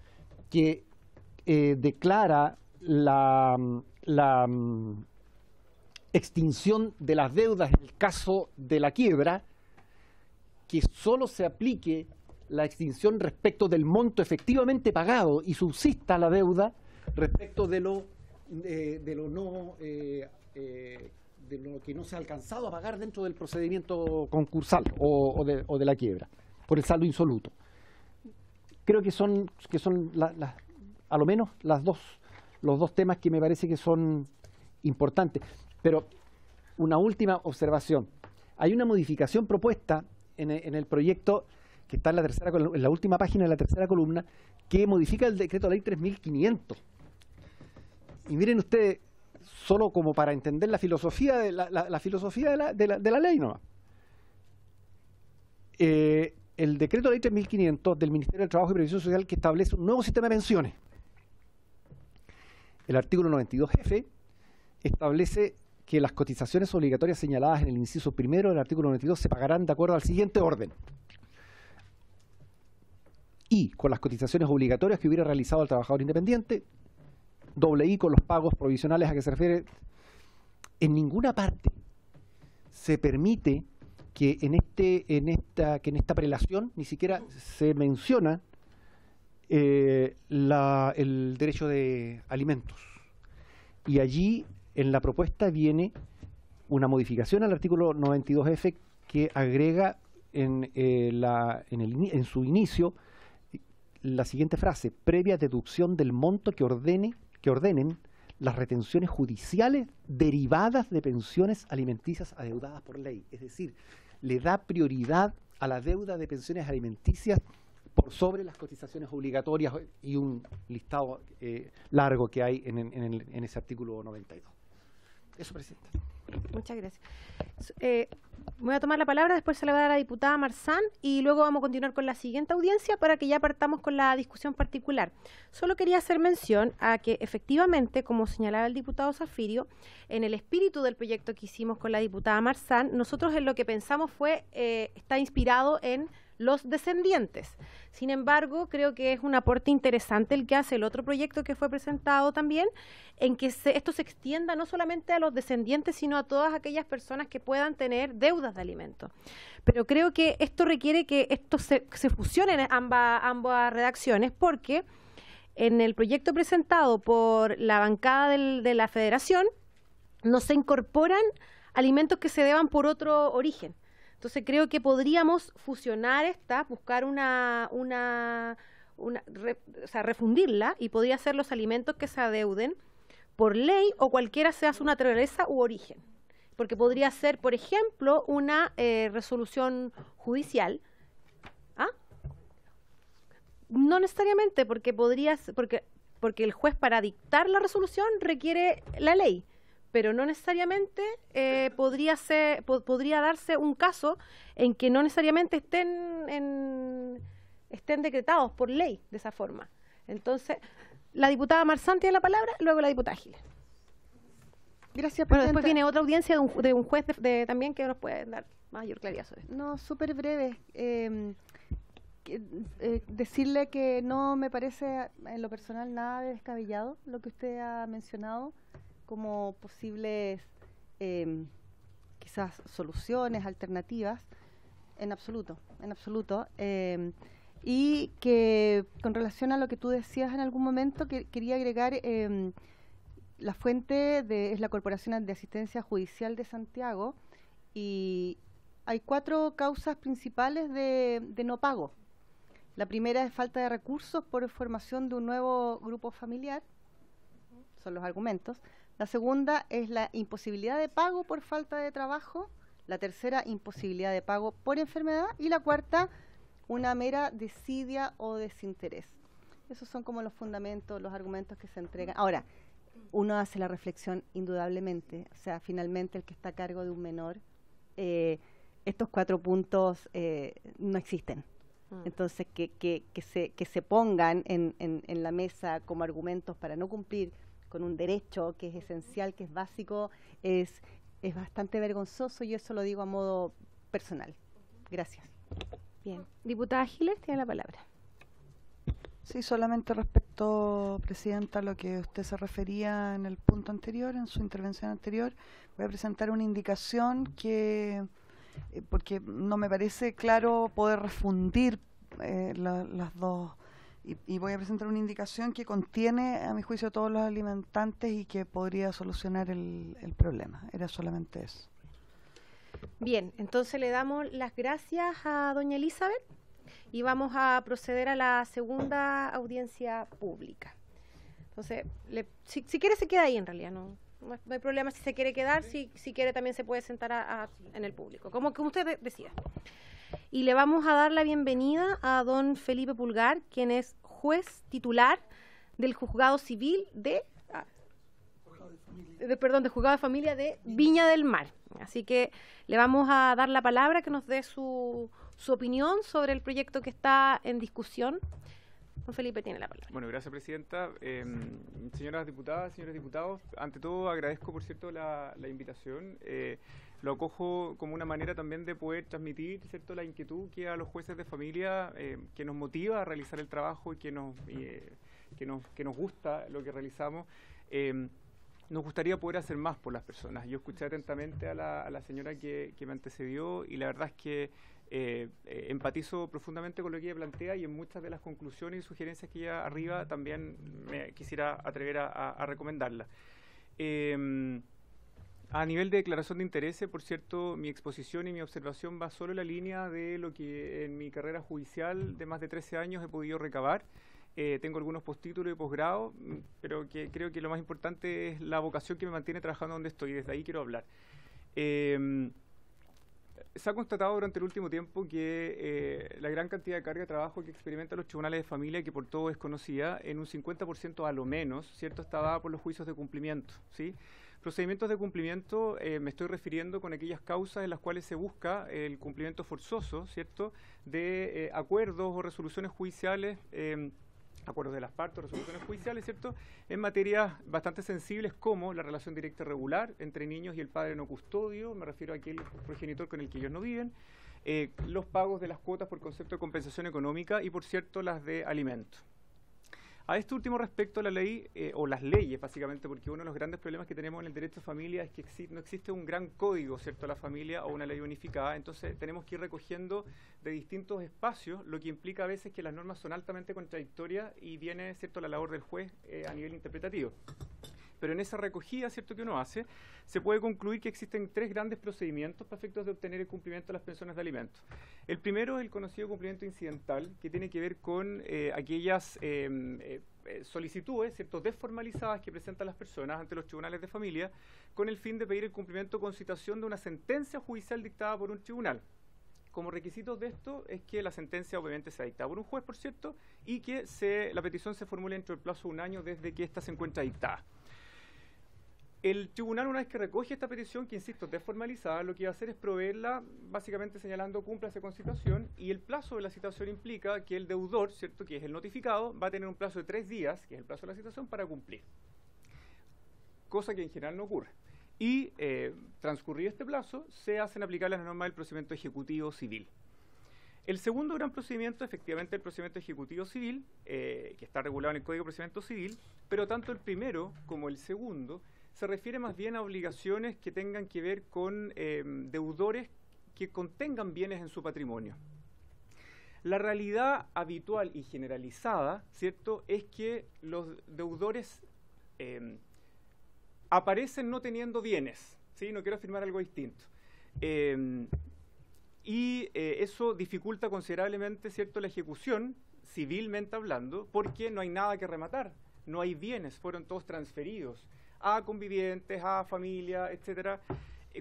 que declara la extinción de las deudas en el caso de la quiebra, que solo se aplique la extinción respecto del monto efectivamente pagado y subsista la deuda respecto de lo que no se ha alcanzado a pagar dentro del procedimiento concursal o de la quiebra, por el saldo insoluto. Creo que son a lo menos los dos temas que me parece que son importantes. Pero una última observación. Hay una modificación propuesta en el proyecto que está en la última página de la tercera columna, que modifica el decreto ley 3500. Y miren ustedes, solo como para entender la filosofía de la ley, ¿no? El decreto ley 3500 del Ministerio del Trabajo y Previsión Social, que establece un nuevo sistema de pensiones. El artículo 92F establece que las cotizaciones obligatorias señaladas en el inciso primero del artículo 92 se pagarán de acuerdo al siguiente orden. I, con las cotizaciones obligatorias que hubiera realizado el trabajador independiente. Doble I, con los pagos provisionales a que se refiere. En ninguna parte se permite que en esta prelación ni siquiera se menciona el derecho de alimentos. Y allí en la propuesta viene una modificación al artículo 92F que agrega en su inicio la siguiente frase: previa deducción del monto que ordenen las retenciones judiciales derivadas de pensiones alimenticias adeudadas por ley. Es decir, le da prioridad a la deuda de pensiones alimenticias por sobre las cotizaciones obligatorias y un listado largo que hay en ese artículo 92. Eso, Presidenta. Muchas gracias. Voy a tomar la palabra, después se la va a dar a la diputada Marzán y luego vamos a continuar con la siguiente audiencia para que ya partamos con la discusión particular. Solo quería hacer mención a que efectivamente, como señalaba el diputado Zafirio, en el espíritu del proyecto que hicimos con la diputada Marzán, nosotros en lo que pensamos está inspirado en los descendientes. Sin embargo, creo que es un aporte interesante el que hace el otro proyecto que fue presentado también, en que esto se extienda no solamente a los descendientes, sino a todas aquellas personas que puedan tener deudas de alimentos. Pero creo que esto requiere que esto se fusionen ambas redacciones, porque en el proyecto presentado por la bancada de la Federación no se incorporan alimentos que se deban por otro origen. Entonces creo que podríamos fusionar buscar refundirla, y podría ser los alimentos que se adeuden por ley o cualquiera sea su naturaleza u origen. Porque podría ser, por ejemplo, una resolución judicial. ¿Ah? No necesariamente, porque porque el juez, para dictar la resolución, requiere la ley, pero no necesariamente podría darse un caso en que no necesariamente estén decretados por ley de esa forma. Entonces, la diputada Marzán tiene la palabra, luego la diputada Giles. Gracias, Bueno, después viene otra audiencia de un juez también que nos puede dar mayor claridad sobre esto. No, súper breve. Decirle que no me parece en lo personal nada de descabellado lo que usted ha mencionado como posibles quizás soluciones, alternativas, en absoluto. Y que con relación a lo que tú decías en algún momento, que quería agregar, la fuente es la Corporación de Asistencia Judicial de Santiago, y hay 4 causas principales de no pago. La primera es falta de recursos por formación de un nuevo grupo familiar, son los argumentos. La segunda es la imposibilidad de pago por falta de trabajo. La tercera, imposibilidad de pago por enfermedad. Y la cuarta, una mera desidia o desinterés. Esos son como los fundamentos, los argumentos que se entregan. Ahora, uno hace la reflexión indudablemente, o sea, finalmente el que está a cargo de un menor, estos 4 puntos no existen. Entonces, que se pongan en la mesa como argumentos para no cumplir con un derecho que es esencial, que es básico, es bastante vergonzoso, y eso lo digo a modo personal. Gracias. Bien. Diputada Giles, tiene la palabra. Sí, solamente respecto, Presidenta, a lo que usted se refería en el punto anterior, en su intervención anterior, voy a presentar una indicación que, porque no me parece claro poder refundir las dos, y voy a presentar una indicación que contiene, a mi juicio, todos los alimentantes y que podría solucionar el problema. Era solamente eso. Bien, entonces le damos las gracias a doña Elizabeth y vamos a proceder a la segunda audiencia pública. Entonces, si quiere se queda ahí en realidad, no hay problema si se quiere quedar, si quiere también se puede sentar en el público, como usted decida. Y le vamos a dar la bienvenida a don Felipe Pulgar, quien es juez titular del Juzgado Civil del Juzgado de Familia de Viña del Mar. Así que le vamos a dar la palabra, que nos dé su opinión sobre el proyecto que está en discusión. Don Felipe tiene la palabra. Bueno, gracias, Presidenta. Señoras diputadas, señores diputados, ante todo agradezco, por cierto, la invitación. Lo acojo como una manera también de poder transmitir, ¿cierto?, la inquietud que a los jueces de familia, que nos motiva a realizar el trabajo y que nos gusta lo que realizamos. Nos gustaría poder hacer más por las personas. Yo escuché atentamente a la señora que me antecedió, y la verdad es que empatizo profundamente con lo que ella plantea, y en muchas de las conclusiones y sugerencias que ella arriba también me quisiera atrever a recomendarla. A nivel de declaración de intereses, por cierto, mi exposición y mi observación va solo en la línea de lo que en mi carrera judicial de más de 13 años he podido recabar. Tengo algunos postítulos y posgrados, pero que creo que lo más importante es la vocación que me mantiene trabajando donde estoy. Desde ahí quiero hablar. Se ha constatado durante el último tiempo que la gran cantidad de carga de trabajo que experimentan los tribunales de familia, que por todo es conocida, en un 50% a lo menos, ¿cierto?, está dada por los juicios de cumplimiento, ¿sí? Procedimientos de cumplimiento, me estoy refiriendo con aquellas causas en las cuales se busca el cumplimiento forzoso, ¿cierto?, de acuerdos o resoluciones judiciales, acuerdos de las partes, resoluciones judiciales, ¿cierto?, en materias bastante sensibles como la relación directa y regular entre niños y el padre no custodio, me refiero a aquel progenitor con el que ellos no viven, los pagos de las cuotas por concepto de compensación económica y, por cierto, las de alimentos. A este último respecto, la ley, o las leyes básicamente, porque uno de los grandes problemas que tenemos en el derecho de familia es que no existe un gran código, ¿cierto?, a la familia o una ley unificada. Entonces tenemos que ir recogiendo de distintos espacios, lo que implica a veces que las normas son altamente contradictorias y viene, ¿cierto?, la labor del juez a nivel interpretativo. Pero en esa recogida, ¿cierto?, que uno hace, se puede concluir que existen 3 grandes procedimientos para efectos de obtener el cumplimiento de las pensiones de alimentos. El primero es el conocido cumplimiento incidental, que tiene que ver con aquellas solicitudes, ¿cierto?, desformalizadas que presentan las personas ante los tribunales de familia con el fin de pedir el cumplimiento con citación de una sentencia judicial dictada por un tribunal. Como requisitos de esto es que la sentencia obviamente sea dictada por un juez, por cierto, y que la petición se formule dentro del plazo de 1 año desde que ésta se encuentra dictada. El tribunal, una vez que recoge esta petición, que insisto, desformalizada, lo que va a hacer es proveerla, básicamente señalando cúmplase con citación, y el plazo de la citación implica que el deudor, ¿cierto?, que es el notificado, va a tener un plazo de 3 días, que es el plazo de la citación, para cumplir. Cosa que en general no ocurre. Y transcurrido este plazo, se hacen aplicables las normas del procedimiento ejecutivo civil. El segundo gran procedimiento, efectivamente, el procedimiento ejecutivo civil, que está regulado en el Código de Procedimiento Civil, pero tanto el primero como el segundo se refiere más bien a obligaciones que tengan que ver con deudores que contengan bienes en su patrimonio. La realidad habitual y generalizada, ¿cierto?, es que los deudores aparecen no teniendo bienes, ¿sí? No quiero afirmar algo distinto. Eso dificulta considerablemente, ¿cierto?, la ejecución, civilmente hablando, porque no hay nada que rematar, no hay bienes, fueron todos transferidos a convivientes, a familia, etcétera,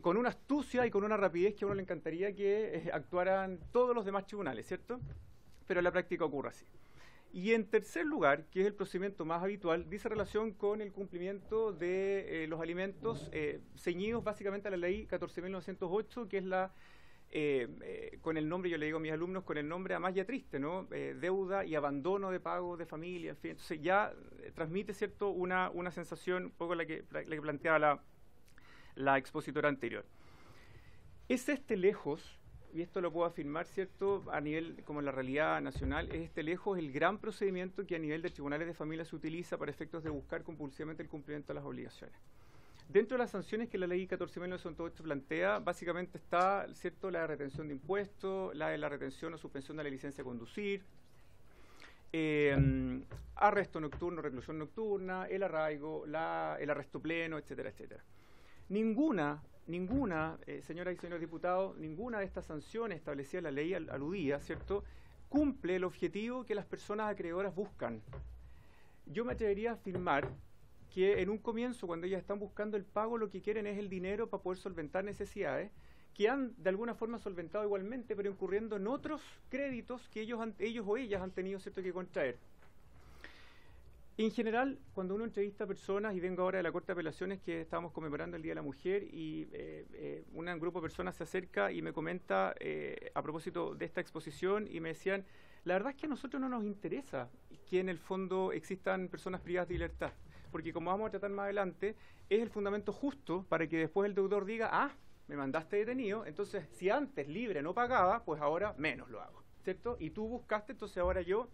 con una astucia y con una rapidez que a uno le encantaría que actuaran todos los demás tribunales, ¿cierto? Pero en la práctica ocurre así. Y en tercer lugar, que es el procedimiento más habitual, dice relación con el cumplimiento de los alimentos ceñidos básicamente a la ley 14.908, que es la, con el nombre, yo le digo a mis alumnos, con el nombre además ya triste, ¿no? Deuda y abandono de pago de familia, en fin. Entonces ya transmite, ¿cierto?, una sensación un poco la que planteaba la expositora anterior. Es lejos, y esto lo puedo afirmar, ¿cierto?, a nivel como en la realidad nacional, es lejos el gran procedimiento que a nivel de tribunales de familia se utiliza para efectos de buscar compulsivamente el cumplimiento de las obligaciones. Dentro de las sanciones que la ley 14.908 plantea, básicamente está, ¿cierto?, la retención de impuestos, la retención o suspensión de la licencia de conducir, arresto nocturno, reclusión nocturna, el arraigo, el arresto pleno, etcétera, etcétera. Ninguna, señoras y señores diputados, ninguna de estas sanciones establecidas en la ley aludida, ¿cierto?, cumple el objetivo que las personas acreedoras buscan. Yo me atrevería a afirmar que en un comienzo, cuando ellas están buscando el pago, lo que quieren es el dinero para poder solventar necesidades que han de alguna forma solventado igualmente, pero incurriendo en otros créditos que ellos o ellas han tenido, ¿cierto?, que contraer. En general, cuando uno entrevista a personas, y vengo ahora de la Corte de Apelaciones que estábamos conmemorando el Día de la Mujer, y un grupo de personas se acerca y me comenta a propósito de esta exposición, y me decían, la verdad es que a nosotros no nos interesa que en el fondo existan personas privadas de libertad, porque como vamos a tratar más adelante, es el fundamento justo para que después el deudor diga, ah, me mandaste detenido, entonces si antes libre no pagaba, pues ahora menos lo hago, ¿cierto? Y tú buscaste, entonces ahora yo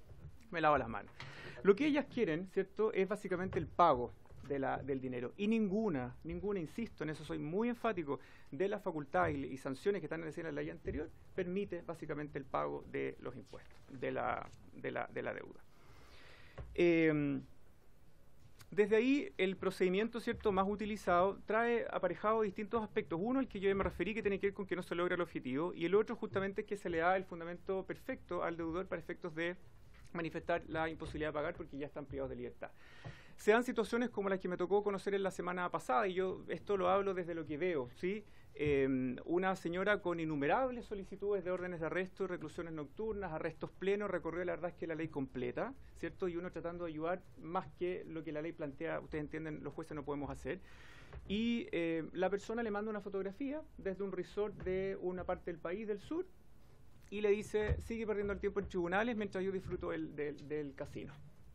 me lavo las manos. Lo que ellas quieren, ¿cierto?, es básicamente el pago del dinero. Y ninguna, insisto, en eso soy muy enfático, de las facultades y sanciones que están en la ley anterior, permite básicamente el pago de los impuestos, de la deuda. Desde ahí, el procedimiento, ¿cierto?, más utilizado trae aparejado distintos aspectos. Uno, el que yo ya me referí, que tiene que ver con que no se logra el objetivo, y el otro, justamente, es que se le da el fundamento perfecto al deudor para efectos de manifestar la imposibilidad de pagar porque ya están privados de libertad. Se dan situaciones como las que me tocó conocer en la semana pasada, y yo esto lo hablo desde lo que veo, ¿sí? Una señora con innumerables solicitudes de órdenes de arresto, reclusiones nocturnas, arrestos plenos, recorrió la verdad es que la ley completa, ¿cierto? Y uno tratando de ayudar más que lo que la ley plantea, ustedes entienden, los jueces no podemos hacer. Y la persona le manda una fotografía desde un resort de una parte del país, del sur, y le dice, sigue perdiendo el tiempo en tribunales mientras yo disfruto del casino.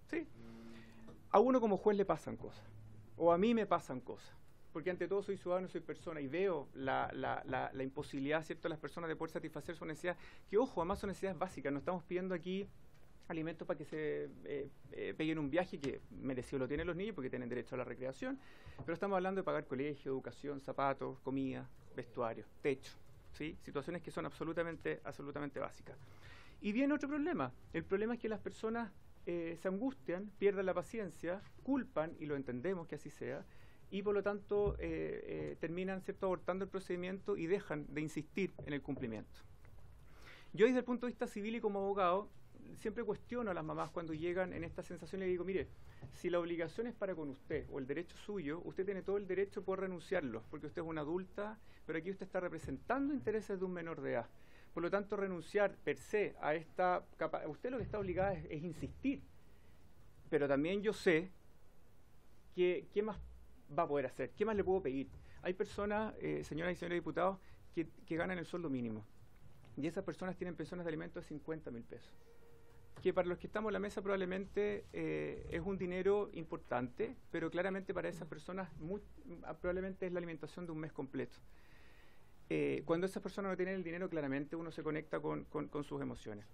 ¿Sí? A uno como juez le pasan cosas, o a mí me pasan cosas, porque ante todo soy ciudadano, soy persona, y veo la imposibilidad, ¿cierto?, de las personas de poder satisfacer sus necesidades, que ojo, además son necesidades básicas. No estamos pidiendo aquí alimentos para que se peguen un viaje, que merecido lo tienen los niños porque tienen derecho a la recreación, pero estamos hablando de pagar colegio, educación, zapatos, comida, vestuario, techo. ¿Sí? Situaciones que son absolutamente básicas. Y viene otro problema. El problema es que las personas se angustian, pierden la paciencia, culpan, y lo entendemos que así sea, y por lo tanto terminan, ¿cierto?, abortando el procedimiento y dejan de insistir en el cumplimiento. Yo desde el punto de vista civil y como abogado siempre cuestiono a las mamás cuando llegan en esta sensación y le digo, mire, si la obligación es para con usted o el derecho suyo, usted tiene todo el derecho de poder renunciarlo, porque usted es una adulta, pero aquí usted está representando intereses de un menor de edad. Por lo tanto, renunciar per se a esta capacidad, usted lo que está obligada es insistir, pero también yo sé que qué más va a poder hacer, qué más le puedo pedir. Hay personas, señoras y señores diputados, que ganan el sueldo mínimo, y esas personas tienen pensiones de alimentos de 50.000 pesos. Que para los que estamos en la mesa probablemente es un dinero importante, pero claramente para esas personas probablemente es la alimentación de un mes completo. Cuando esas personas no tienen el dinero, claramente uno se conecta con sus emociones.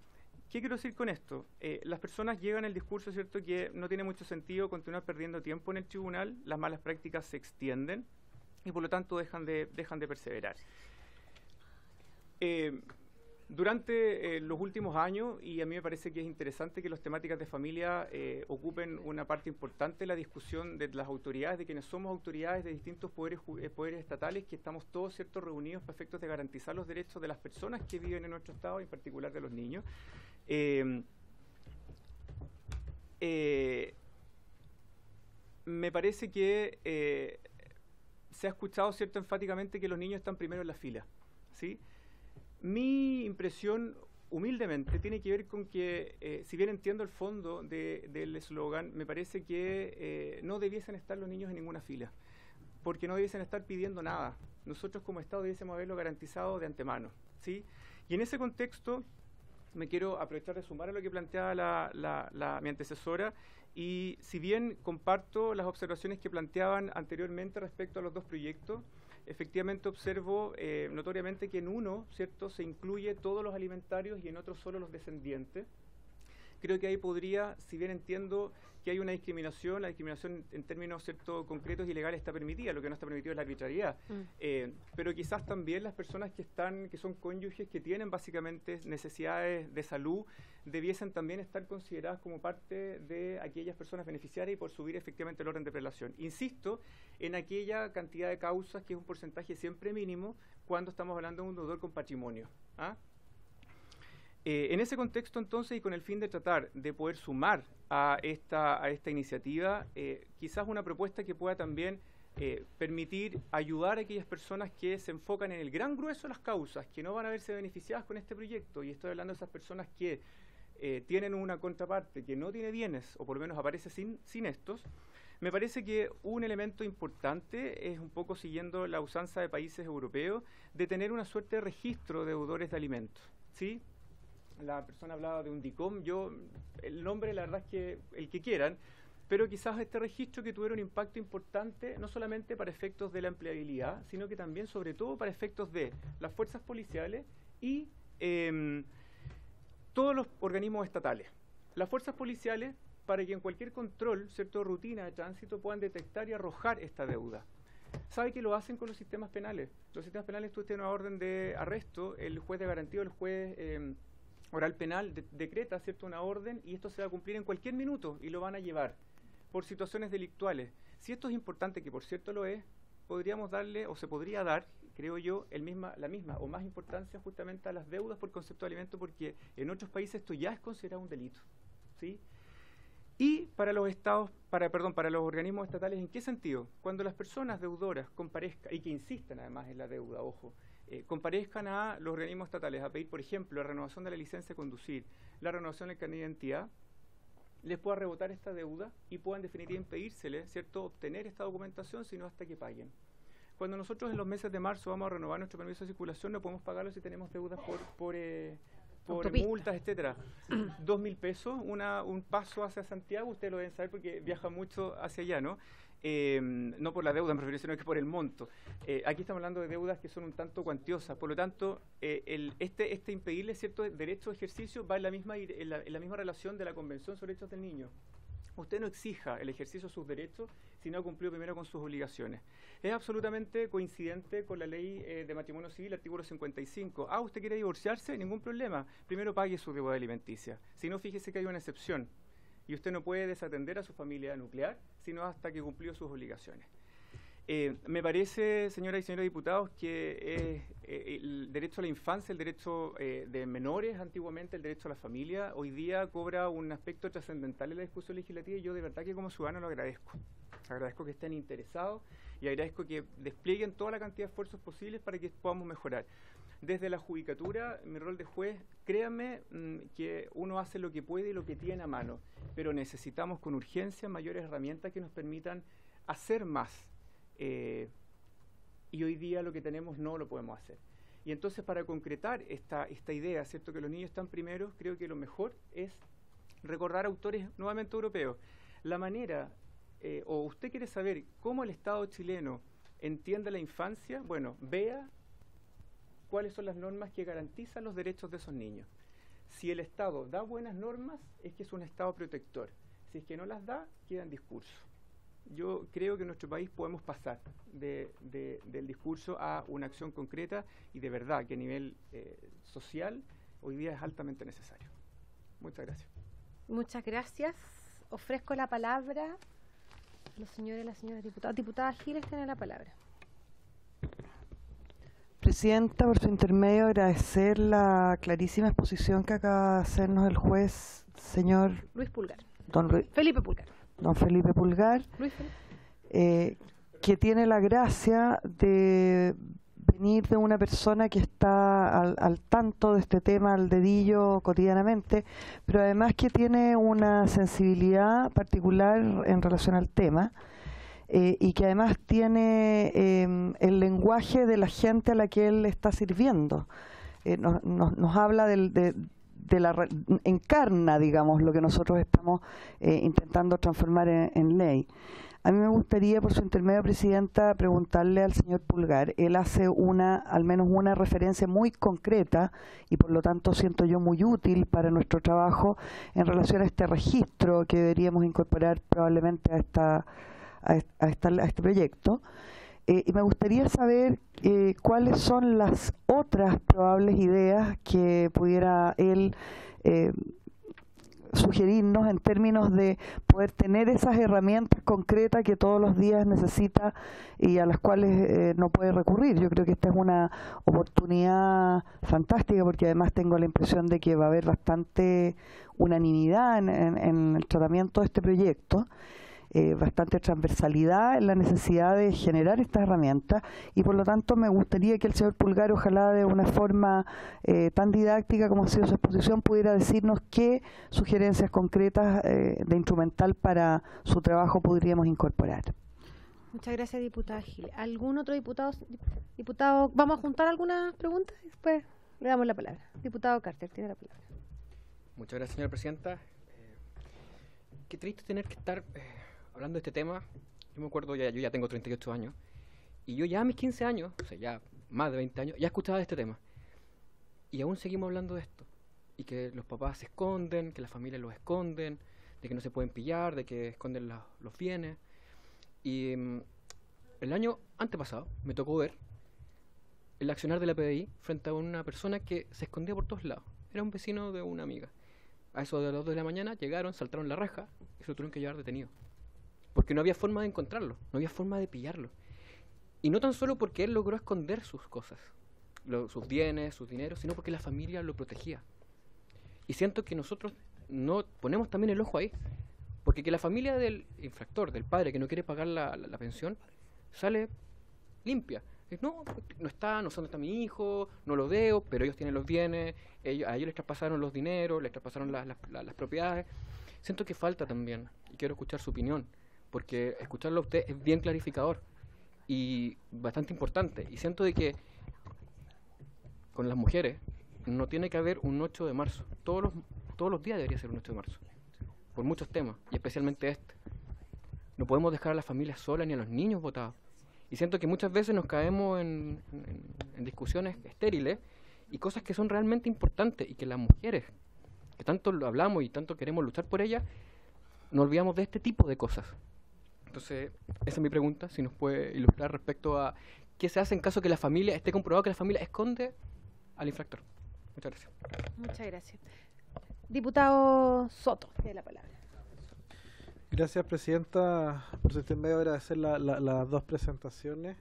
¿Qué quiero decir con esto? Las personas llegan al discurso, ¿cierto?, que no tiene mucho sentido continuar perdiendo tiempo en el tribunal, las malas prácticas se extienden y por lo tanto dejan de perseverar. Durante los últimos años, y a mí me parece que es interesante que las temáticas de familia ocupen una parte importante de la discusión de las autoridades, de quienes somos autoridades de distintos poderes estatales, que estamos todos, ¿cierto?, reunidos para efectos de garantizar los derechos de las personas que viven en nuestro Estado, y en particular de los niños. Me parece que se ha escuchado, ¿cierto?, enfáticamente que los niños están primero en la fila, ¿sí? Mi impresión, humildemente, tiene que ver con que, si bien entiendo el fondo del eslogan, me parece que no debiesen estar los niños en ninguna fila, porque no debiesen estar pidiendo nada. Nosotros como Estado debiésemos haberlo garantizado de antemano, ¿sí? Y en ese contexto me quiero aprovechar de sumar a lo que planteaba mi antecesora, y si bien comparto las observaciones que planteaban anteriormente respecto a los dos proyectos, efectivamente observo notoriamente que en uno, ¿cierto?, se incluye todos los alimentarios y en otro solo los descendientes. Creo que ahí podría, si bien entiendo que hay una discriminación, la discriminación en términos, ¿cierto?, concretos y legales está permitida, lo que no está permitido es la arbitrariedad. Pero quizás también las personas que son cónyuges, que tienen básicamente necesidades de salud, debiesen también estar consideradas como parte de aquellas personas beneficiarias y por subir efectivamente el orden de prelación. Insisto en aquella cantidad de causas que es un porcentaje siempre mínimo cuando estamos hablando de un deudor con patrimonio. En ese contexto, entonces, y con el fin de tratar de poder sumar a esta iniciativa, quizás una propuesta que pueda también permitir ayudar a aquellas personas que se enfocan en el gran grueso de las causas, que no van a verse beneficiadas con este proyecto, y estoy hablando de esas personas que tienen una contraparte que no tiene bienes, o por lo menos aparece sin estos. Me parece que un elemento importante es, un poco siguiendo la usanza de países europeos, de tener una suerte de registro de deudores de alimentos, ¿sí? La persona hablaba de un DICOM, el nombre la verdad es que el que quieran, pero quizás este registro que tuviera un impacto importante, no solamente para efectos de la empleabilidad, sino que también, sobre todo, para efectos de las fuerzas policiales y todos los organismos estatales. Las fuerzas policiales, para que en cualquier control, ¿cierto?, rutina de tránsito, puedan detectar y arrojar esta deuda. ¿Sabe que lo hacen con los sistemas penales? Los sistemas penales, tú tienes una orden de arresto, el juez de garantía o el juez oral penal decreta, ¿cierto?, una orden, y esto se va a cumplir en cualquier minuto y lo van a llevar por situaciones delictuales. Si esto es importante, que por cierto lo es, podríamos darle, o se podría dar, creo yo, la misma o más importancia justamente a las deudas por concepto de alimento, porque en otros países esto ya es considerado un delito, ¿sí? Y para los para los organismos estatales, ¿en qué sentido? Cuando las personas deudoras comparezcan, y que insistan además en la deuda, ojo, comparezcan a los organismos estatales a pedir, por ejemplo, la renovación de la licencia de conducir, la renovación del carnet de identidad, les pueda rebotar esta deuda y puedan en definitiva impedírsele, ¿cierto?, obtener esta documentación, sino hasta que paguen. Cuando nosotros en los meses de marzo vamos a renovar nuestro permiso de circulación, no podemos pagarlo si tenemos deudas por multas, etcétera. 2.000 pesos, un paso hacia Santiago, ustedes lo deben saber porque viaja mucho hacia allá, ¿no? No por la deuda, me refiero, sino que por el monto. Aquí estamos hablando de deudas que son un tanto cuantiosas, por lo tanto, este impedirle cierto derecho de ejercicio va en la misma relación de la Convención sobre Derechos del Niño. Usted no exija el ejercicio de sus derechos si no ha cumplido primero con sus obligaciones. Es absolutamente coincidente con la ley de matrimonio civil, artículo 55. ¿Usted quiere divorciarse? Ningún problema. Primero pague su deuda alimenticia. Si no, fíjese que hay una excepción. y usted no puede desatender a su familia nuclear sino hasta que cumplió sus obligaciones. Me parece, señoras y señores diputados, que el derecho a la infancia, el derecho de menores antiguamente, el derecho a la familia, hoy día cobra un aspecto trascendental en la discusión legislativa, y yo de verdad que como ciudadano lo agradezco. Agradezco que estén interesados y agradezco que desplieguen toda la cantidad de esfuerzos posibles para que podamos mejorar. Desde la judicatura, mi rol de juez, créanme que uno hace lo que puede y lo que tiene a mano, pero necesitamos con urgencia mayores herramientas que nos permitan hacer más. Y hoy día lo que tenemos no lo podemos hacer. Y entonces, para concretar esta idea, ¿cierto?, que los niños están primeros, creo que lo mejor es recordar autores nuevamente europeos. La manera, o usted quiere saber cómo el Estado chileno entiende la infancia, bueno, vea cuáles son las normas que garantizan los derechos de esos niños. Si el Estado da buenas normas, es que es un Estado protector. Si es que no las da, queda en discurso. Yo creo que en nuestro país podemos pasar del discurso a una acción concreta, y de verdad que a nivel social hoy día es altamente necesario. Muchas gracias. Muchas gracias. Ofrezco la palabra a los señores y las señoras diputadas. Diputada Giles tiene la palabra. Presidenta, por su intermedio, agradecer la clarísima exposición que acaba de hacernos el juez, señor Luis Pulgar. Felipe Pulgar. Don Felipe Pulgar, que tiene la gracia de venir de una persona que está al tanto de este tema, al dedillo cotidianamente, pero además que tiene una sensibilidad particular en relación al tema, y que además tiene el lenguaje de la gente a la que él está sirviendo. Nos habla encarna, digamos, lo que nosotros estamos intentando transformar en ley. A mí me gustaría, por su intermedio, Presidenta, preguntarle al señor Pulgar. Él hace al menos una referencia muy concreta, y por lo tanto siento yo muy útil para nuestro trabajo, en relación a este registro que deberíamos incorporar probablemente a este proyecto. Y me gustaría saber cuáles son las otras probables ideas que pudiera él sugerirnos en términos de poder tener esas herramientas concretas que todos los días necesita y a las cuales no puede recurrir. Yo creo que esta es una oportunidad fantástica, porque además tengo la impresión de que va a haber bastante unanimidad en el tratamiento de este proyecto. Bastante transversalidad en la necesidad de generar estas herramientas, y por lo tanto me gustaría que el señor Pulgar, ojalá de una forma tan didáctica como ha sido su exposición, pudiera decirnos qué sugerencias concretas de instrumental para su trabajo podríamos incorporar. Muchas gracias, diputada Gil. ¿Algún otro diputado? Vamos a juntar algunas preguntas y después le damos la palabra. Diputado Carter, tiene la palabra. Muchas gracias, señora presidenta. Qué triste tener que estar hablando de este tema. Yo me acuerdo, yo ya tengo 38 años, y yo ya a mis 15 años, o sea, ya más de 20 años, ya escuchaba de este tema. Y aún seguimos hablando de esto. Y que los papás se esconden, que las familias los esconden, de que no se pueden pillar, de que esconden los bienes. Y el año antepasado me tocó ver el accionar de la PDI frente a una persona que se escondía por todos lados. Era un vecino de una amiga. A eso de las 2 de la mañana llegaron, saltaron la reja y se lo tuvieron que llevar detenido. Porque no había forma de encontrarlo, no había forma de pillarlo. Y no tan solo porque él logró esconder sus cosas, sus bienes, sus dineros, sino porque la familia lo protegía. Y siento que nosotros no ponemos también el ojo ahí. Porque que la familia del infractor, del padre que no quiere pagar la pensión, sale limpia. No está, no sé dónde está mi hijo, no lo veo, pero ellos tienen los bienes, a ellos les traspasaron los dineros, les traspasaron las propiedades. Siento que falta también, y quiero escuchar su opinión, porque escucharlo a usted es bien clarificador y bastante importante. Y siento de que con las mujeres no tiene que haber un 8 de marzo. Todos los días debería ser un 8 de marzo, por muchos temas, y especialmente este. No podemos dejar a las familias solas ni a los niños botados. Y siento que muchas veces nos caemos en discusiones estériles y cosas que son realmente importantes, y que las mujeres, que tanto lo hablamos y tanto queremos luchar por ellas, nos olvidamos de este tipo de cosas. Entonces, esa es mi pregunta, si nos puede ilustrar respecto a qué se hace en caso que la familia, esté comprobado que la familia esconde al infractor. Muchas gracias. Muchas gracias. Diputado Soto, tiene la palabra. Gracias, Presidenta. Por su intermedio, agradecer las dos presentaciones.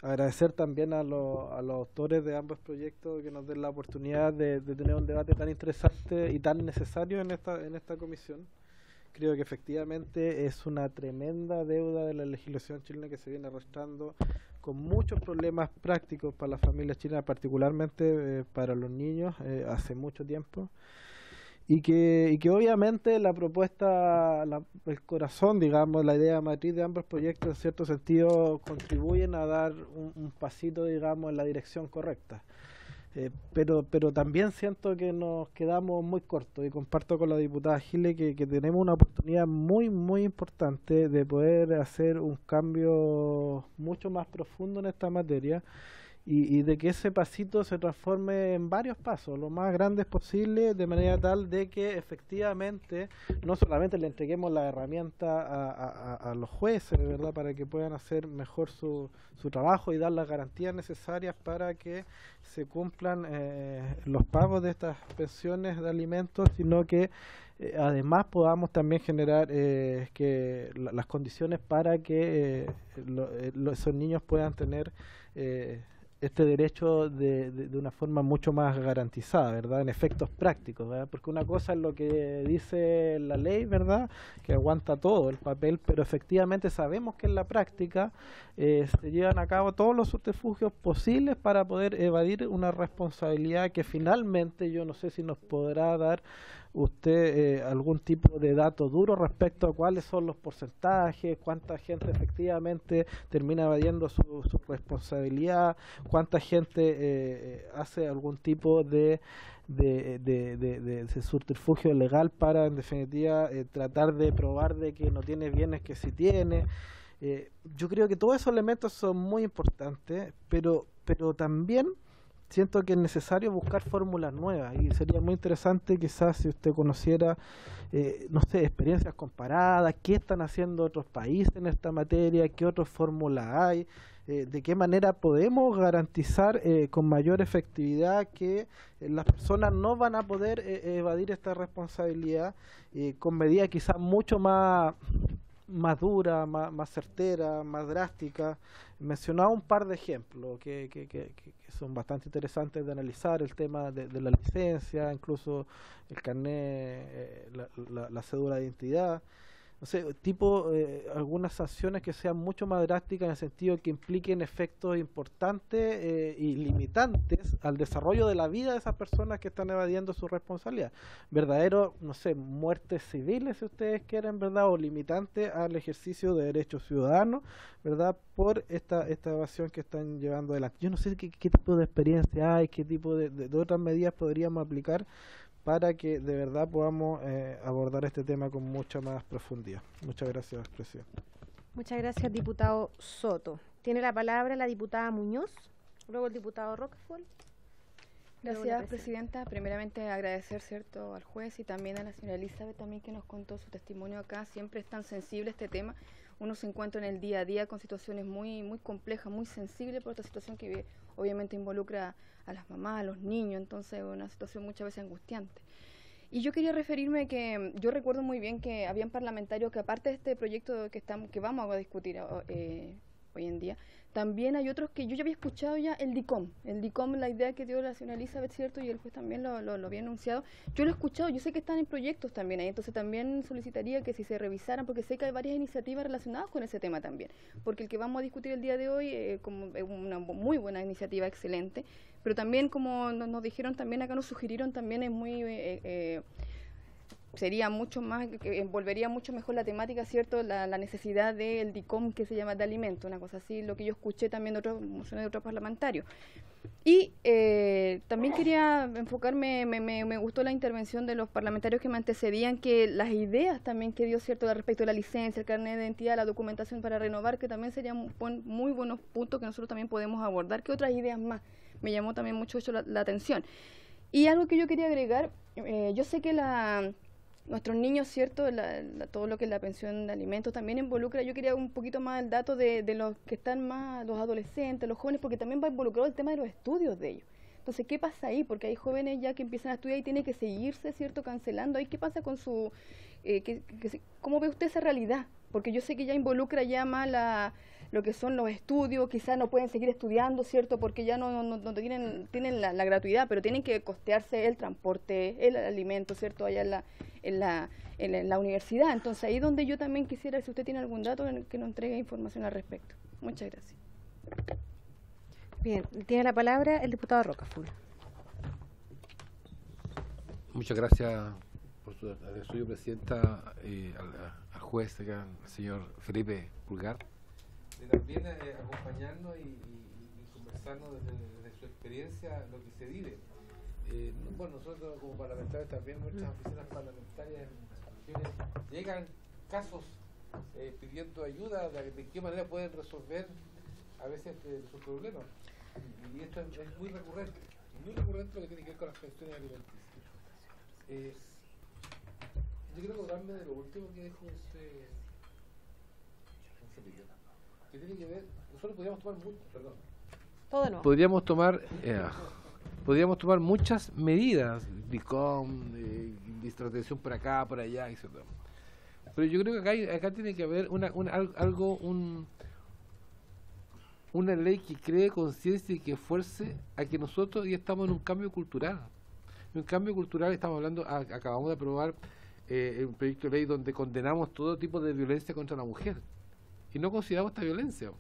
Agradecer también a los autores de ambos proyectos que nos den la oportunidad de tener un debate tan interesante y tan necesario en esta comisión. Creo que efectivamente es una tremenda deuda de la legislación chilena que se viene arrastrando, con muchos problemas prácticos para las familias chilenas, particularmente para los niños, hace mucho tiempo. Y que obviamente la propuesta, el corazón, digamos, la idea matriz de ambos proyectos, en cierto sentido, contribuyen a dar un pasito, digamos, en la dirección correcta. Pero también siento que nos quedamos muy cortos, y comparto con la diputada Giles que tenemos una oportunidad muy, muy importante de poder hacer un cambio mucho más profundo en esta materia, y de que ese pasito se transforme en varios pasos, lo más grandes posible, de manera tal de que efectivamente no solamente le entreguemos la herramienta a los jueces, ¿verdad?, para que puedan hacer mejor su trabajo y dar las garantías necesarias para que se cumplan los pagos de estas pensiones de alimentos, sino que además podamos también generar las condiciones para que esos niños puedan tener este derecho de una forma mucho más garantizada, ¿verdad?, en efectos prácticos, ¿verdad? Porque una cosa es lo que dice la ley, ¿verdad?, que aguanta todo el papel, pero efectivamente sabemos que en la práctica se llevan a cabo todos los subterfugios posibles para poder evadir una responsabilidad que finalmente yo no sé si nos podrá dar usted algún tipo de dato duro respecto a cuáles son los porcentajes, cuánta gente efectivamente termina evadiendo su responsabilidad, cuánta gente hace algún tipo de subterfugio legal para, en definitiva, tratar de probar de que no tiene bienes que sí tiene. Yo creo que todos esos elementos son muy importantes, pero también siento que es necesario buscar fórmulas nuevas, y sería muy interesante quizás si usted conociera, no sé, experiencias comparadas, qué están haciendo otros países en esta materia, qué otras fórmulas hay, de qué manera podemos garantizar con mayor efectividad que las personas no van a poder evadir esta responsabilidad con medidas quizás mucho más dura, más certera, más drástica. Mencionaba un par de ejemplos que son bastante interesantes de analizar: el tema de la licencia, incluso el carnet, la cédula de identidad. No sé, algunas sanciones que sean mucho más drásticas, en el sentido que impliquen efectos importantes y limitantes al desarrollo de la vida de esas personas que están evadiendo su responsabilidad. Verdadero, no sé, muertes civiles, si ustedes quieren, ¿verdad?, o limitantes al ejercicio de derechos ciudadanos, ¿verdad?, por esta evasión que están llevando adelante. Yo no sé qué tipo de experiencia hay, qué tipo de otras medidas podríamos aplicar para que de verdad podamos abordar este tema con mucha más profundidad. Muchas gracias, Presidente. Muchas gracias, diputado Soto. Tiene la palabra la diputada Muñoz, luego el diputado Roquefort. Gracias, Presidenta. Primeramente agradecer, ¿cierto?, al juez y también a la señora Elizabeth también, que nos contó su testimonio acá. Siempre es tan sensible este tema. Uno se encuentra en el día a día con situaciones muy, muy complejas, muy sensibles por esta situación que obviamente involucra a las mamás, a los niños, entonces es una situación muchas veces angustiante. Y yo quería referirme que yo recuerdo muy bien que habían parlamentarios que, aparte de este proyecto que vamos a discutir hoy en día, también hay otros que yo ya había escuchado ya, el DICOM, la idea que dio la señora Elizabeth, ¿cierto?, y el juez también lo había anunciado. Yo lo he escuchado, yo sé que están en proyectos también ahí, entonces también solicitaría que si se revisaran, porque sé que hay varias iniciativas relacionadas con ese tema también, porque el que vamos a discutir el día de hoy como es una muy buena iniciativa, excelente, pero también, como nos dijeron también acá, nos sugirieron también, es muy sería mucho más, que envolvería mucho mejor la temática, ¿cierto?, la necesidad del DICOM, que se llama de alimento, una cosa así, lo que yo escuché también de otros mociones de otros parlamentarios. Y también quería enfocarme, me gustó la intervención de los parlamentarios que me antecedían, que las ideas también que dio, ¿cierto?, respecto a la licencia, el carnet de identidad, la documentación para renovar, que también serían muy buenos puntos que nosotros también podemos abordar. ¿Qué otras ideas más? Me llamó también mucho eso la atención. Y algo que yo quería agregar, yo sé que nuestros niños, ¿cierto?, todo lo que es la pensión de alimentos también involucra, yo quería un poquito más el dato de los que están más, los adolescentes, los jóvenes, porque también va involucrado el tema de los estudios de ellos. Entonces, ¿qué pasa ahí? Porque hay jóvenes ya que empiezan a estudiar y tienen que seguirse, ¿cierto?, cancelando. ¿Ahí qué pasa con su... ¿cómo ve usted esa realidad? Porque yo sé que ya involucra ya más lo que son los estudios, quizás no pueden seguir estudiando, ¿cierto?, porque ya no tienen la gratuidad, pero tienen que costearse el transporte, el alimento, ¿cierto?, allá en la universidad. Entonces, ahí donde yo también quisiera, si usted tiene algún dato, que nos entregue información al respecto. Muchas gracias. Bien, tiene la palabra el diputado Rocafull. Muchas gracias por su suyo, Presidenta, al juez, al señor Felipe Pulgar, de también acompañarnos y conversarnos desde su experiencia, lo que se vive. Bueno, nosotros como parlamentarios también, nuestras oficinas parlamentarias en las regiones llegan casos pidiendo ayuda, de qué manera pueden resolver a veces sus problemas. Y esto es muy recurrente lo que tiene que ver con las pensiones alimenticias. Yo quiero acordarme de lo último que dijo usted, que tiene que ver, nosotros podríamos tomar Todo no. Podríamos tomar muchas medidas, DICOM, distracción por acá, por allá, etc. Pero yo creo que acá tiene que haber una ley que cree conciencia y que esfuerce a que nosotros ya estamos en un cambio cultural. En un cambio cultural estamos hablando, acabamos de aprobar un proyecto de ley donde condenamos todo tipo de violencia contra la mujer. Y no consideramos esta violencia.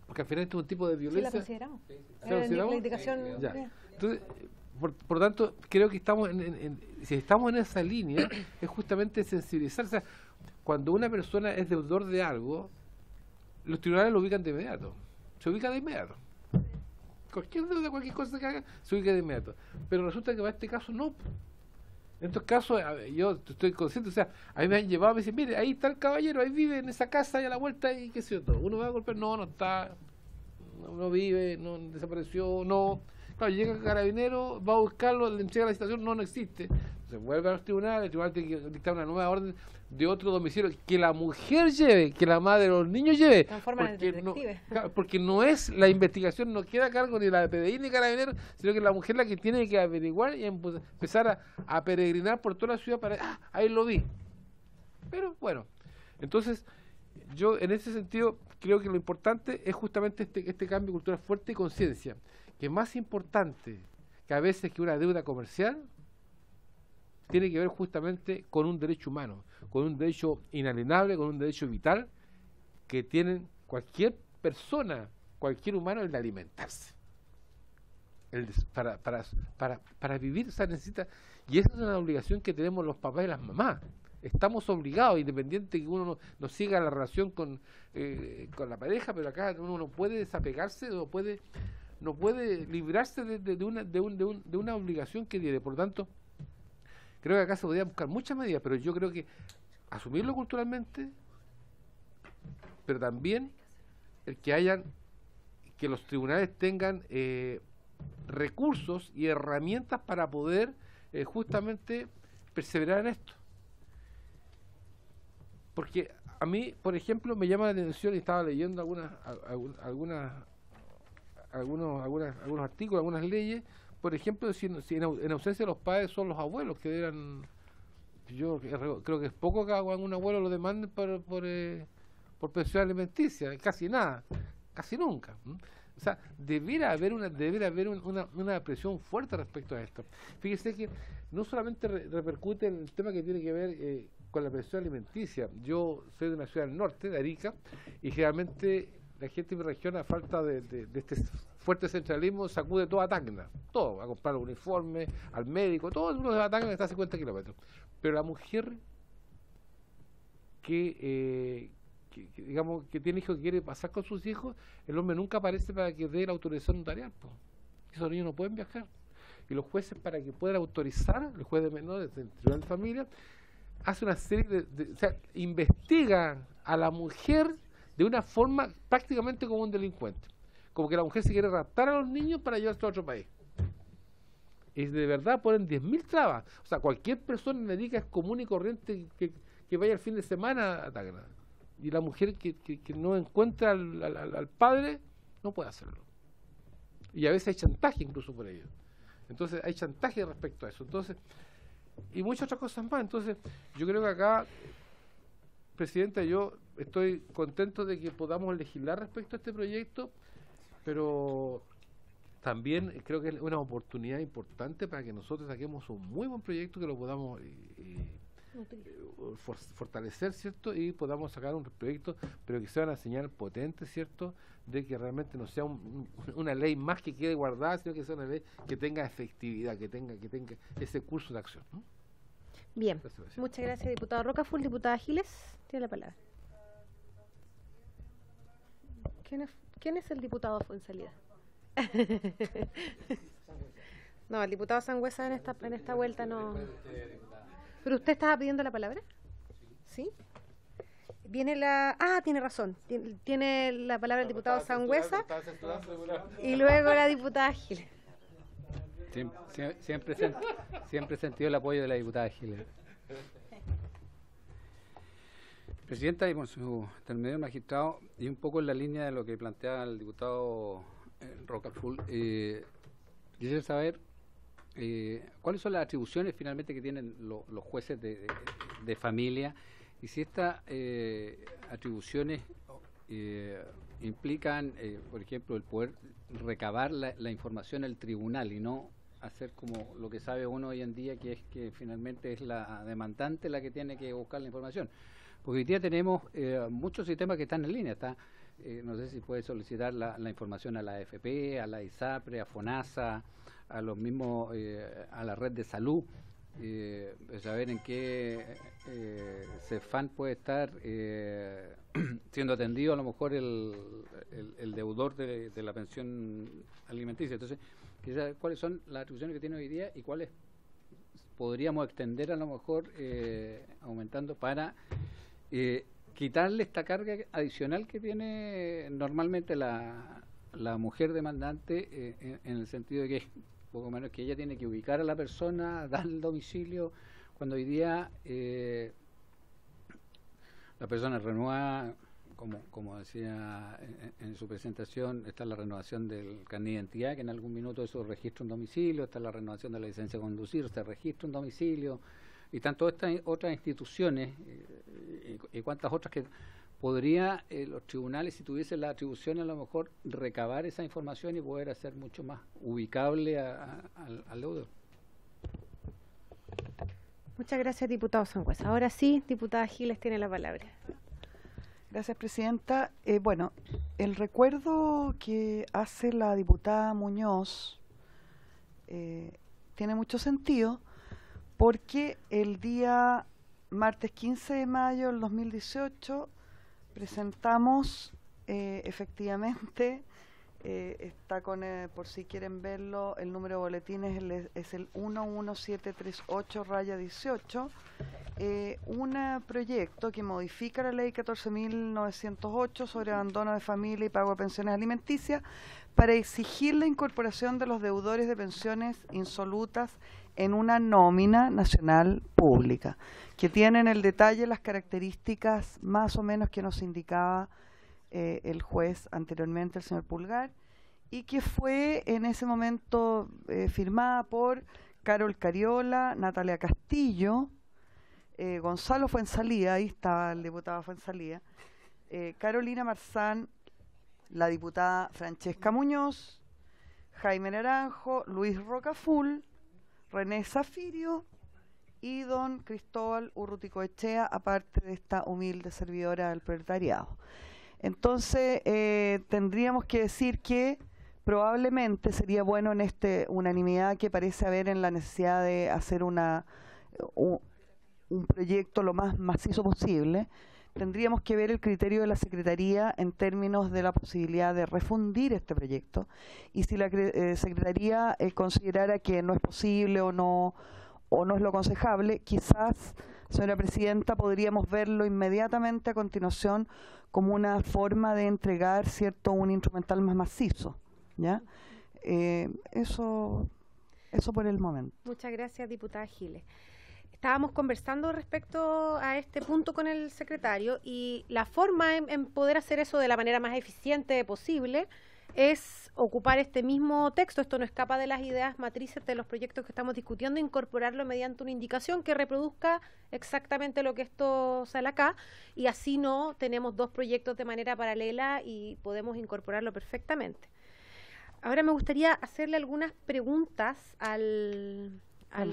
Porque al final esto es un tipo de violencia. Sí, la consideramos. ¿La consideramos? La indicación. Ya. Entonces, por lo tanto, creo que estamos si estamos en esa línea, es justamente sensibilizar. O sea, cuando una persona es deudor de algo, los tribunales lo ubican de inmediato. Se ubica de inmediato. Cualquier deuda, cualquier cosa que haga, se ubica de inmediato. Pero resulta que para este caso no. En estos casos, yo estoy consciente, o sea, a mí me han llevado, me dicen, mire, ahí está el caballero, ahí vive en esa casa, ahí a la vuelta, y qué sé yo, todo. Uno va a golpear, no está, no vive, no desapareció, no. Claro, llega el carabinero, va a buscarlo, le entrega la citación, no existe. Se vuelve a los tribunales, el tribunal tiene que dictar una nueva orden de otro domicilio que la mujer lleve, que la madre de los niños lleve, porque no es la investigación, no queda a cargo ni la de PDI ni Carabineros, sino que la mujer la que tiene que averiguar y empezar a peregrinar por toda la ciudad para, ahí lo vi. Pero bueno, entonces yo en ese sentido creo que lo importante es justamente este cambio cultural fuerte y conciencia, que es más importante que a veces que una deuda comercial, tiene que ver justamente con un derecho humano, con un derecho inalienable, con un derecho vital que tienen cualquier persona, cualquier humano, el de alimentarse. Para vivir, o sea, necesita, y esa es una obligación que tenemos los papás y las mamás. Estamos obligados, independiente de que uno no siga la relación con la pareja, pero acá uno no puede desapegarse, no puede librarse de una obligación que tiene. Por lo tanto, creo que acá se podría buscar muchas medidas, pero yo creo que asumirlo culturalmente, pero también que los tribunales tengan recursos y herramientas para poder justamente perseverar en esto. Porque a mí, por ejemplo, me llama la atención, y estaba leyendo algunos artículos, algunas leyes. Por ejemplo, si en ausencia de los padres son los abuelos que eran, yo creo que es poco que a un abuelo lo demanden por pensión alimenticia, casi nada, casi nunca. O sea, debiera haber una presión fuerte respecto a esto. Fíjese que no solamente repercute en el tema que tiene que ver con la pensión alimenticia. Yo soy de una ciudad del norte, de Arica, y generalmente la gente de mi región, a falta de este fuerte centralismo, sacude toda Tacna, todo, a comprar un uniforme, al médico, todo el mundo de Tacna está a 50 kilómetros. Pero la mujer que digamos que tiene hijos, que quiere pasar con sus hijos, el hombre nunca aparece para que dé la autorización notarial. Esos niños no pueden viajar. Y los jueces, para que puedan autorizar, el juez de menores del Tribunal de Familia, hace una serie o sea, investiga a la mujer de una forma prácticamente como un delincuente. Como que la mujer se quiere raptar a los niños para llevarse a otro país. Y de verdad ponen 10.000 trabas. O sea, cualquier persona en Arica es común y corriente que vaya el fin de semana a Tacna. Y la mujer que no encuentra al padre no puede hacerlo. Y a veces hay chantaje incluso por ello. Entonces hay chantaje respecto a eso. Entonces, y muchas otras cosas más. Entonces, yo creo que acá, Presidenta, yo estoy contento de que podamos legislar respecto a este proyecto, pero también creo que es una oportunidad importante para que nosotros saquemos un muy buen proyecto que lo podamos fortalecer, ¿cierto? Y podamos sacar un proyecto, pero que sea una señal potente, ¿cierto? De que realmente no sea una ley más que quede guardada, sino que sea una ley que tenga efectividad, que tenga ese curso de acción, ¿no? Bien, muchas gracias, diputado Rocaful. Diputada Giles, tiene la palabra. ¿Quién es el diputado Fuenzalida? No, el diputado Sangüesa en esta vuelta no. ¿Pero usted estaba pidiendo la palabra? ¿Sí? Viene tiene razón. Tiene la palabra el diputado Sangüesa y luego la diputada Giles. Siempre he sentido el apoyo de la diputada Giles. Presidenta, y con su intermedio magistrado, y un poco en la línea de lo que planteaba el diputado Rocaful, quisiera saber cuáles son las atribuciones finalmente que tienen los jueces de familia, y si estas atribuciones implican, por ejemplo, el poder recabar la información al tribunal y no hacer como lo que sabe uno hoy en día, que es que finalmente es la demandante la que tiene que buscar la información. Porque hoy día tenemos muchos sistemas que están en línea. No sé si puede solicitar la información a la AFP, a la ISAPRE, a FONASA, a los mismos, a la red de salud, saber en qué CEFAN puede estar siendo atendido a lo mejor el deudor de la pensión alimenticia. Entonces, quizás, ¿cuáles son las atribuciones que tiene hoy día y cuáles podríamos extender a lo mejor aumentando para quitarle esta carga adicional que tiene normalmente la mujer demandante, en el sentido de que es poco menos que ella tiene que ubicar a la persona, dar el domicilio, cuando hoy día la persona renueva, como decía en su presentación, está la renovación del carnet de identidad, que en algún minuto eso registra un domicilio, está la renovación de la licencia de conducir, se registra un domicilio, y están todas estas otras instituciones y cuántas otras que podría los tribunales, si tuviesen la atribución, a lo mejor recabar esa información y poder hacer mucho más ubicable al deudor. Muchas gracias, diputado Sangüesa. Ahora sí, diputada Giles tiene la palabra. Gracias, Presidenta. Bueno, el recuerdo que hace la diputada Muñoz tiene mucho sentido, porque el día martes 15 de mayo del 2018 presentamos efectivamente, está con, por si quieren verlo, el número de boletines es el 11738-18, un proyecto que modifica la ley 14.908 sobre abandono de familia y pago de pensiones alimenticias para exigir la incorporación de los deudores de pensiones insolutas en una nómina nacional pública, que tienen el detalle, las características más o menos que nos indicaba el juez anteriormente, el señor Pulgar, y que fue en ese momento firmada por Carol Cariola, Natalia Castillo, Gonzalo Fuenzalida, ahí estaba el diputado Fuenzalida, Carolina Marzán, la diputada Francesca Muñoz, Jaime Naranjo, Luis Rocaful, René Zafirio y don Cristóbal Urruticoechea, aparte de esta humilde servidora del proletariado. Entonces, tendríamos que decir que probablemente sería bueno en esta unanimidad que parece haber en la necesidad de hacer un proyecto lo más macizo posible. Tendríamos que ver el criterio de la Secretaría en términos de la posibilidad de refundir este proyecto, y si la Secretaría considerara que no es posible o no es lo aconsejable, quizás, señora Presidenta, podríamos verlo inmediatamente a continuación como una forma de entregar, ¿cierto?, un instrumental más macizo, ¿ya? Eso por el momento. Muchas gracias, diputada Giles. Estábamos conversando respecto a este punto con el secretario, y la forma en poder hacer eso de la manera más eficiente posible es ocupar este mismo texto, esto no escapa de las ideas matrices de los proyectos que estamos discutiendo, incorporarlo mediante una indicación que reproduzca exactamente lo que esto sale acá, y así no tenemos dos proyectos de manera paralela y podemos incorporarlo perfectamente. Ahora me gustaría hacerle algunas preguntas al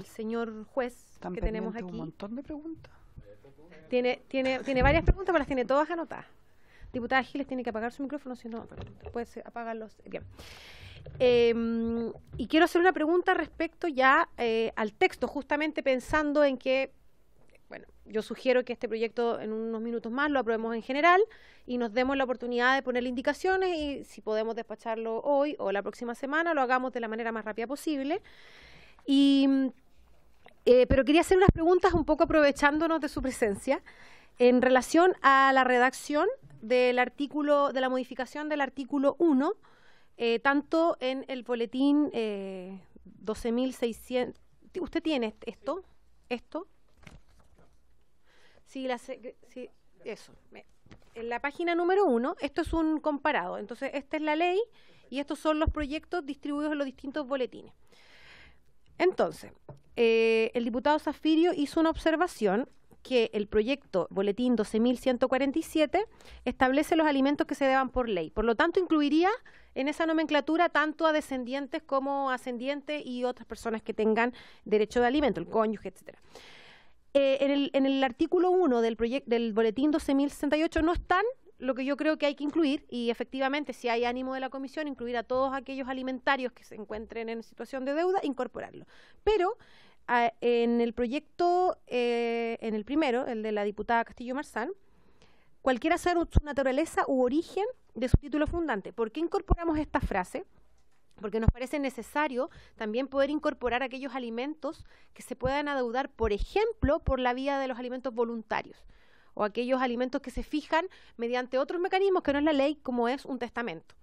señor juez que tenemos aquí. Un montón de preguntas. Tiene varias preguntas, pero las tiene todas anotadas. Diputada Giles tiene que apagar su micrófono, si no, puede apagarlos. Bien. Y quiero hacer una pregunta respecto ya al texto, justamente pensando en que, bueno, yo sugiero que este proyecto en unos minutos más lo aprobemos en general y nos demos la oportunidad de ponerle indicaciones, y si podemos despacharlo hoy o la próxima semana, lo hagamos de la manera más rápida posible. Pero quería hacer unas preguntas un poco aprovechándonos de su presencia en relación a la redacción del artículo, de la modificación del artículo 1, tanto en el boletín 12.600. ¿Usted tiene esto? Sí, sí, eso. En la página número 1, esto es un comparado. Entonces, esta es la ley y estos son los proyectos distribuidos en los distintos boletines. Entonces, el diputado Zafirio hizo una observación que el proyecto boletín 12.147 establece los alimentos que se deban por ley. Por lo tanto, incluiría en esa nomenclatura tanto a descendientes como ascendientes y otras personas que tengan derecho de alimento, el cónyuge, etcétera. En el artículo 1 del boletín 12.068 no están lo que yo creo que hay que incluir, y efectivamente, si hay ánimo de la comisión, incluir a todos aquellos alimentarios que se encuentren en situación de deuda, incorporarlo. Pero en el proyecto, en el primero, el de la diputada Castillo Marzán, cualquiera sea su naturaleza u origen de su título fundante. ¿Por qué incorporamos esta frase? Porque nos parece necesario también poder incorporar aquellos alimentos que se puedan adeudar, por ejemplo, por la vía de los alimentos voluntarios, o aquellos alimentos que se fijan mediante otros mecanismos que no es la ley, como es un testamento.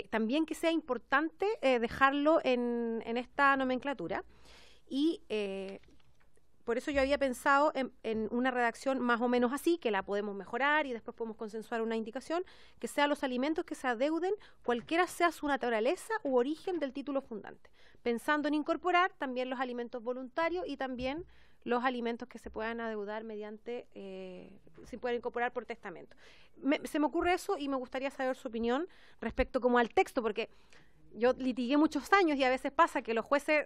También que sea importante dejarlo en esta nomenclatura, y por eso yo había pensado en una redacción más o menos así, que la podemos mejorar y después podemos consensuar una indicación, que sean los alimentos que se adeuden, cualquiera sea su naturaleza u origen del título fundante, pensando en incorporar también los alimentos voluntarios y también los alimentos que se puedan adeudar mediante, se pueden incorporar por testamento. Se me ocurre eso y me gustaría saber su opinión respecto como al texto, porque yo litigué muchos años y a veces pasa que los jueces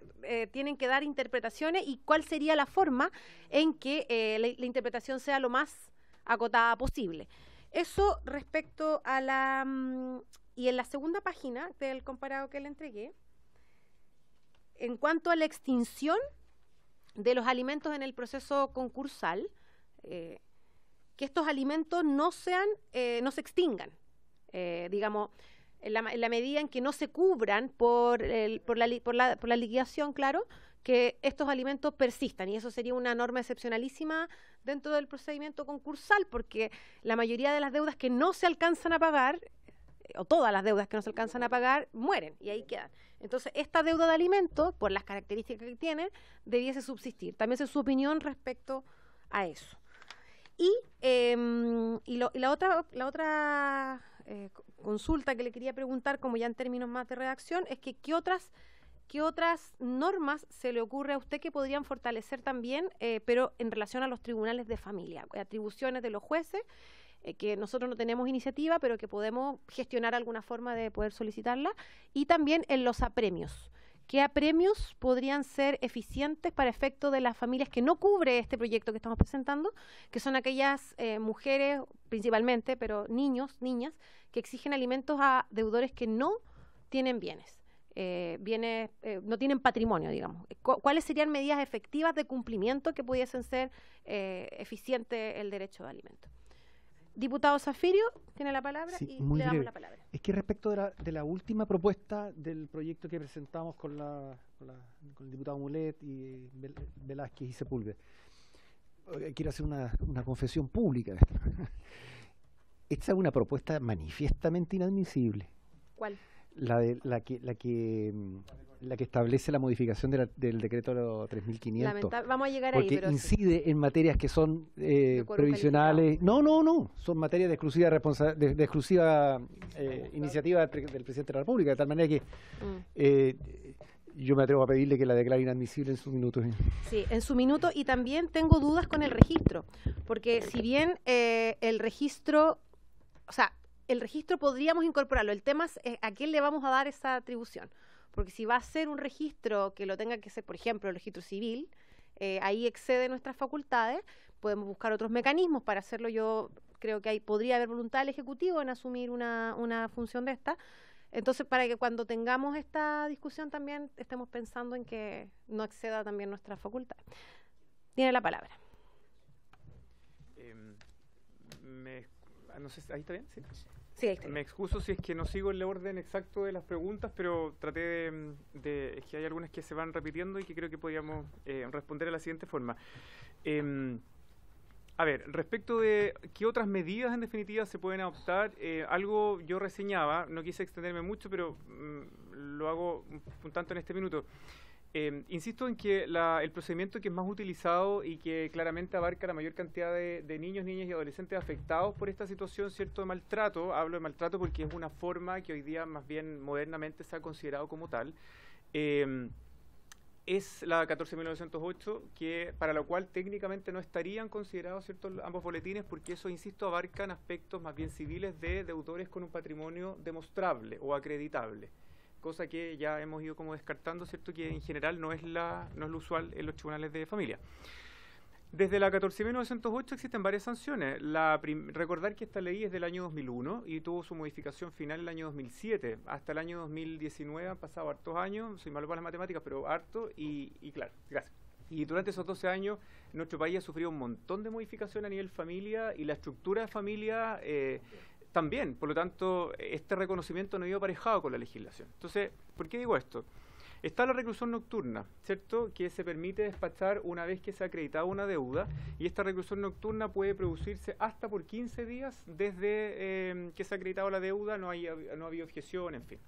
tienen que dar interpretaciones, y cuál sería la forma en que la interpretación sea lo más acotada posible. Eso respecto a la... y en la segunda página del comparado que le entregué, en cuanto a la extinción de los alimentos en el proceso concursal, que estos alimentos no se extingan, digamos, en la medida en que no se cubran por la liquidación, claro, que estos alimentos persistan, y eso sería una norma excepcionalísima dentro del procedimiento concursal, porque la mayoría de las deudas que no se alcanzan a pagar, o todas las deudas que no se alcanzan a pagar, mueren y ahí quedan. Entonces, esta deuda de alimentos, por las características que tienen, debiese subsistir. También sé su opinión respecto a eso. Y la otra consulta que le quería preguntar, como ya en términos más de redacción, es que ¿qué otras normas se le ocurre a usted que podrían fortalecer también, pero en relación a los tribunales de familia, atribuciones de los jueces, que nosotros no tenemos iniciativa, pero que podemos gestionar alguna forma de poder solicitarla, y también en los apremios? ¿Qué apremios podrían ser eficientes para efecto de las familias que no cubre este proyecto que estamos presentando, que son aquellas mujeres principalmente, pero niños, niñas, que exigen alimentos a deudores que no tienen bienes, no tienen patrimonio, digamos? ¿Cuáles serían medidas efectivas de cumplimiento que pudiesen ser eficiente el derecho de alimento? Diputado Zafirio, tiene la palabra, sí, y muy le damos breve. la palabra. Es que respecto de la última propuesta del proyecto que presentamos con el diputado Mulet y Velázquez y Sepúlveda, quiero hacer una confesión pública. Esta es una propuesta manifiestamente inadmisible. ¿Cuál? la que establece la modificación del decreto 3500. Vamos a llegar porque ahí, pero incide en materias que son previsionales. No, son materias de exclusiva iniciativa del presidente de la República, de tal manera que yo me atrevo a pedirle que la declare inadmisible en su minuto. Sí, en su minuto, y también tengo dudas con el registro, porque si bien el registro, o sea, el registro podríamos incorporarlo, el tema es a quién le vamos a dar esa atribución, porque si va a ser un registro que lo tenga que ser, por ejemplo, el registro civil, ahí excede nuestras facultades, podemos buscar otros mecanismos para hacerlo. Yo creo que ahí podría haber voluntad del Ejecutivo en asumir una función de esta. Entonces, para que cuando tengamos esta discusión también estemos pensando en que no exceda también nuestra facultad. Tiene la palabra. No sé, ¿ahí está bien? Sí. Sí, ahí está. Me excuso si es que no sigo el orden exacto de las preguntas, pero traté es que hay algunas que se van repitiendo y que creo que podríamos responder de la siguiente forma. A ver, respecto de qué otras medidas en definitiva se pueden adoptar, algo yo reseñaba, no quise extenderme mucho, pero lo hago un tanto en este minuto. Insisto en que el procedimiento que es más utilizado y que claramente abarca la mayor cantidad de niños, niñas y adolescentes afectados por esta situación, cierto, de maltrato, hablo de maltrato porque es una forma que hoy día más bien modernamente se ha considerado como tal, es la 14.908, para la cual técnicamente no estarían considerados ciertos ambos boletines, porque eso, insisto, abarcan aspectos más bien civiles de deudores con un patrimonio demostrable o acreditable, cosa que ya hemos ido como descartando, cierto, que en general no es lo usual en los tribunales de familia. Desde la 14.908 existen varias sanciones. Recordar que esta ley es del año 2001 y tuvo su modificación final en el año 2007. Hasta el año 2019 han pasado hartos años, soy malo para las matemáticas, pero harto, y claro, gracias. Y durante esos 12 años nuestro país ha sufrido un montón de modificaciones a nivel familia y la estructura de familia también. Por lo tanto, este reconocimiento no ha ido aparejado con la legislación. Entonces, ¿por qué digo esto? Está la reclusión nocturna, ¿cierto?, que se permite despachar una vez que se ha acreditado una deuda, y esta reclusión nocturna puede producirse hasta por 15 días desde que se ha acreditado la deuda, no ha habido objeción, en fin.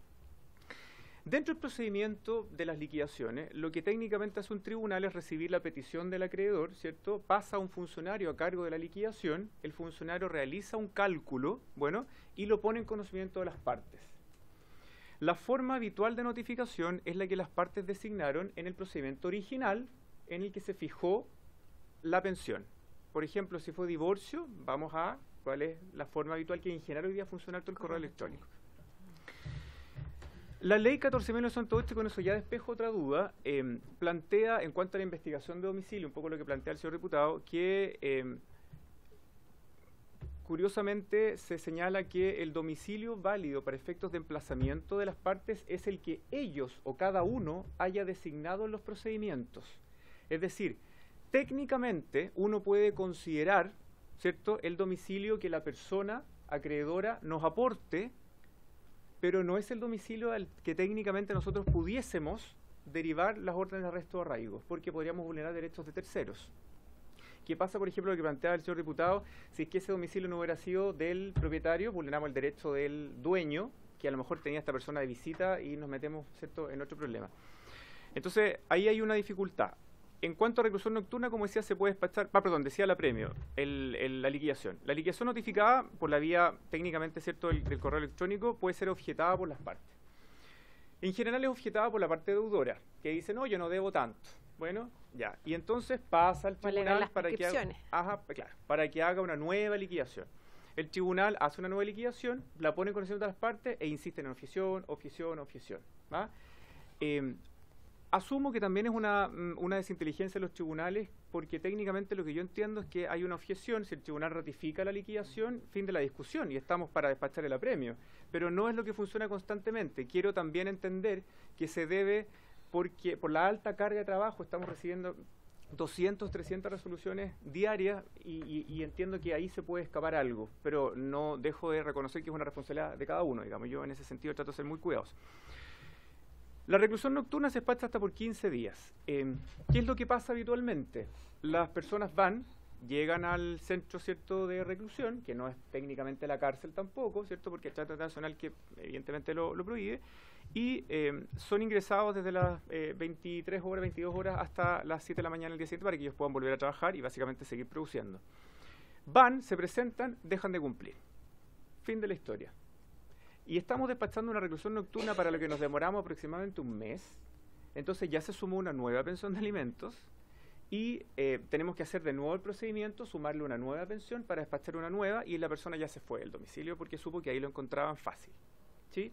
Dentro del procedimiento de las liquidaciones, lo que técnicamente hace un tribunal es recibir la petición del acreedor, ¿cierto? Pasa a un funcionario a cargo de la liquidación, el funcionario realiza un cálculo, y lo pone en conocimiento de las partes. La forma habitual de notificación es la que las partes designaron en el procedimiento original en el que se fijó la pensión. Por ejemplo, si fue divorcio, vamos a cuál es la forma habitual que en general hoy día funciona todo el correo electrónico. La ley 14.908, con eso ya despejo otra duda, plantea, en cuanto a la investigación de domicilio, un poco lo que plantea el señor diputado, que curiosamente se señala que el domicilio válido para efectos de emplazamiento de las partes es el que ellos o cada uno haya designado en los procedimientos. Es decir, técnicamente uno puede considerar, ¿cierto?, el domicilio que la persona acreedora nos aporte, pero no es el domicilio al que técnicamente nosotros pudiésemos derivar las órdenes de arresto o arraigo, porque podríamos vulnerar derechos de terceros. ¿Qué pasa, por ejemplo, lo que planteaba el señor diputado? Si es que ese domicilio no hubiera sido del propietario, vulneramos el derecho del dueño, que a lo mejor tenía esta persona de visita, y nos metemos, ¿cierto?, en otro problema. Entonces, ahí hay una dificultad. En cuanto a reclusión nocturna, como decía, se puede despachar, decía el apremio, la liquidación. La liquidación notificada por la vía técnicamente, ¿cierto?, del correo electrónico, puede ser objetada por las partes. En general es objetada por la parte deudora, que dice, no, yo no debo tanto. Bueno, ya. Y entonces pasa al tribunal para que haga una nueva liquidación. El tribunal hace una nueva liquidación, la pone en conocimiento de las partes e insiste en objeción. ¿Va? Asumo que también es una desinteligencia de los tribunales, porque técnicamente lo que yo entiendo es que hay una objeción, si el tribunal ratifica la liquidación, fin de la discusión, y estamos para despachar el apremio. Pero no es lo que funciona constantemente. Quiero también entender que se debe, porque por la alta carga de trabajo estamos recibiendo 200, 300 resoluciones diarias, y entiendo que ahí se puede escapar algo, pero no dejo de reconocer que es una responsabilidad de cada uno, digamos. Yo en ese sentido trato de ser muy cuidadoso. La reclusión nocturna se despacha hasta por 15 días. ¿Qué es lo que pasa habitualmente? Las personas van, llegan al centro, ¿cierto?, de reclusión, que no es técnicamente la cárcel tampoco, ¿cierto?, porque el Tratado Internacional que evidentemente lo prohíbe, y son ingresados desde las 23 horas, 22 horas hasta las 7 de la mañana del día siguiente para que ellos puedan volver a trabajar y básicamente seguir produciendo. Van, se presentan, dejan de cumplir. Fin de la historia. Y estamos despachando una reclusión nocturna para lo que nos demoramos aproximadamente un mes. Entonces ya se sumó una nueva pensión de alimentos y tenemos que hacer de nuevo el procedimiento, sumarle una nueva pensión para despachar una nueva, y la persona ya se fue del domicilio porque supo que ahí lo encontraban fácil, ¿sí?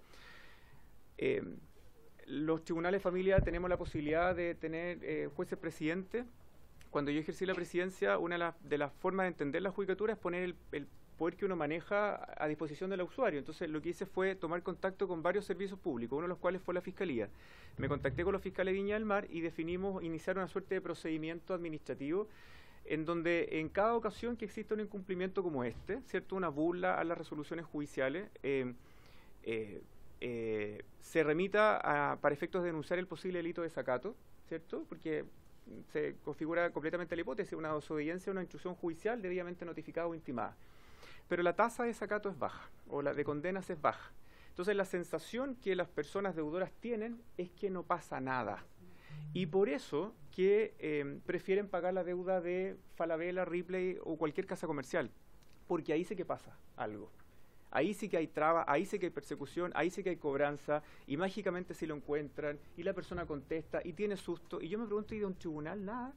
Los tribunales de familia tenemos la posibilidad de tener jueces presidentes. Cuando yo ejercí la presidencia, una de las formas de entender la judicatura es poner el poder que uno maneja a disposición del usuario. Entonces lo que hice fue tomar contacto con varios servicios públicos, uno de los cuales fue la Fiscalía. Me contacté con los fiscales de Viña del Mar y definimos iniciar una suerte de procedimiento administrativo en donde en cada ocasión que exista un incumplimiento como este, ¿cierto?, una burla a las resoluciones judiciales, se remita para efectos de denunciar el posible delito de desacato, ¿cierto?, porque se configura completamente la hipótesis, una desobediencia a una instrucción judicial debidamente notificada o intimada. Pero la tasa de desacato es baja, o la de condenas es baja. Entonces la sensación que las personas deudoras tienen es que no pasa nada. Y por eso que prefieren pagar la deuda de Falabella, Ripley o cualquier casa comercial, porque ahí sí que pasa algo. Ahí sí que hay traba, ahí sí que hay persecución, ahí sí que hay cobranza, y mágicamente si lo encuentran, y la persona contesta, y tiene susto. Y yo me pregunto, ¿y de un tribunal nada?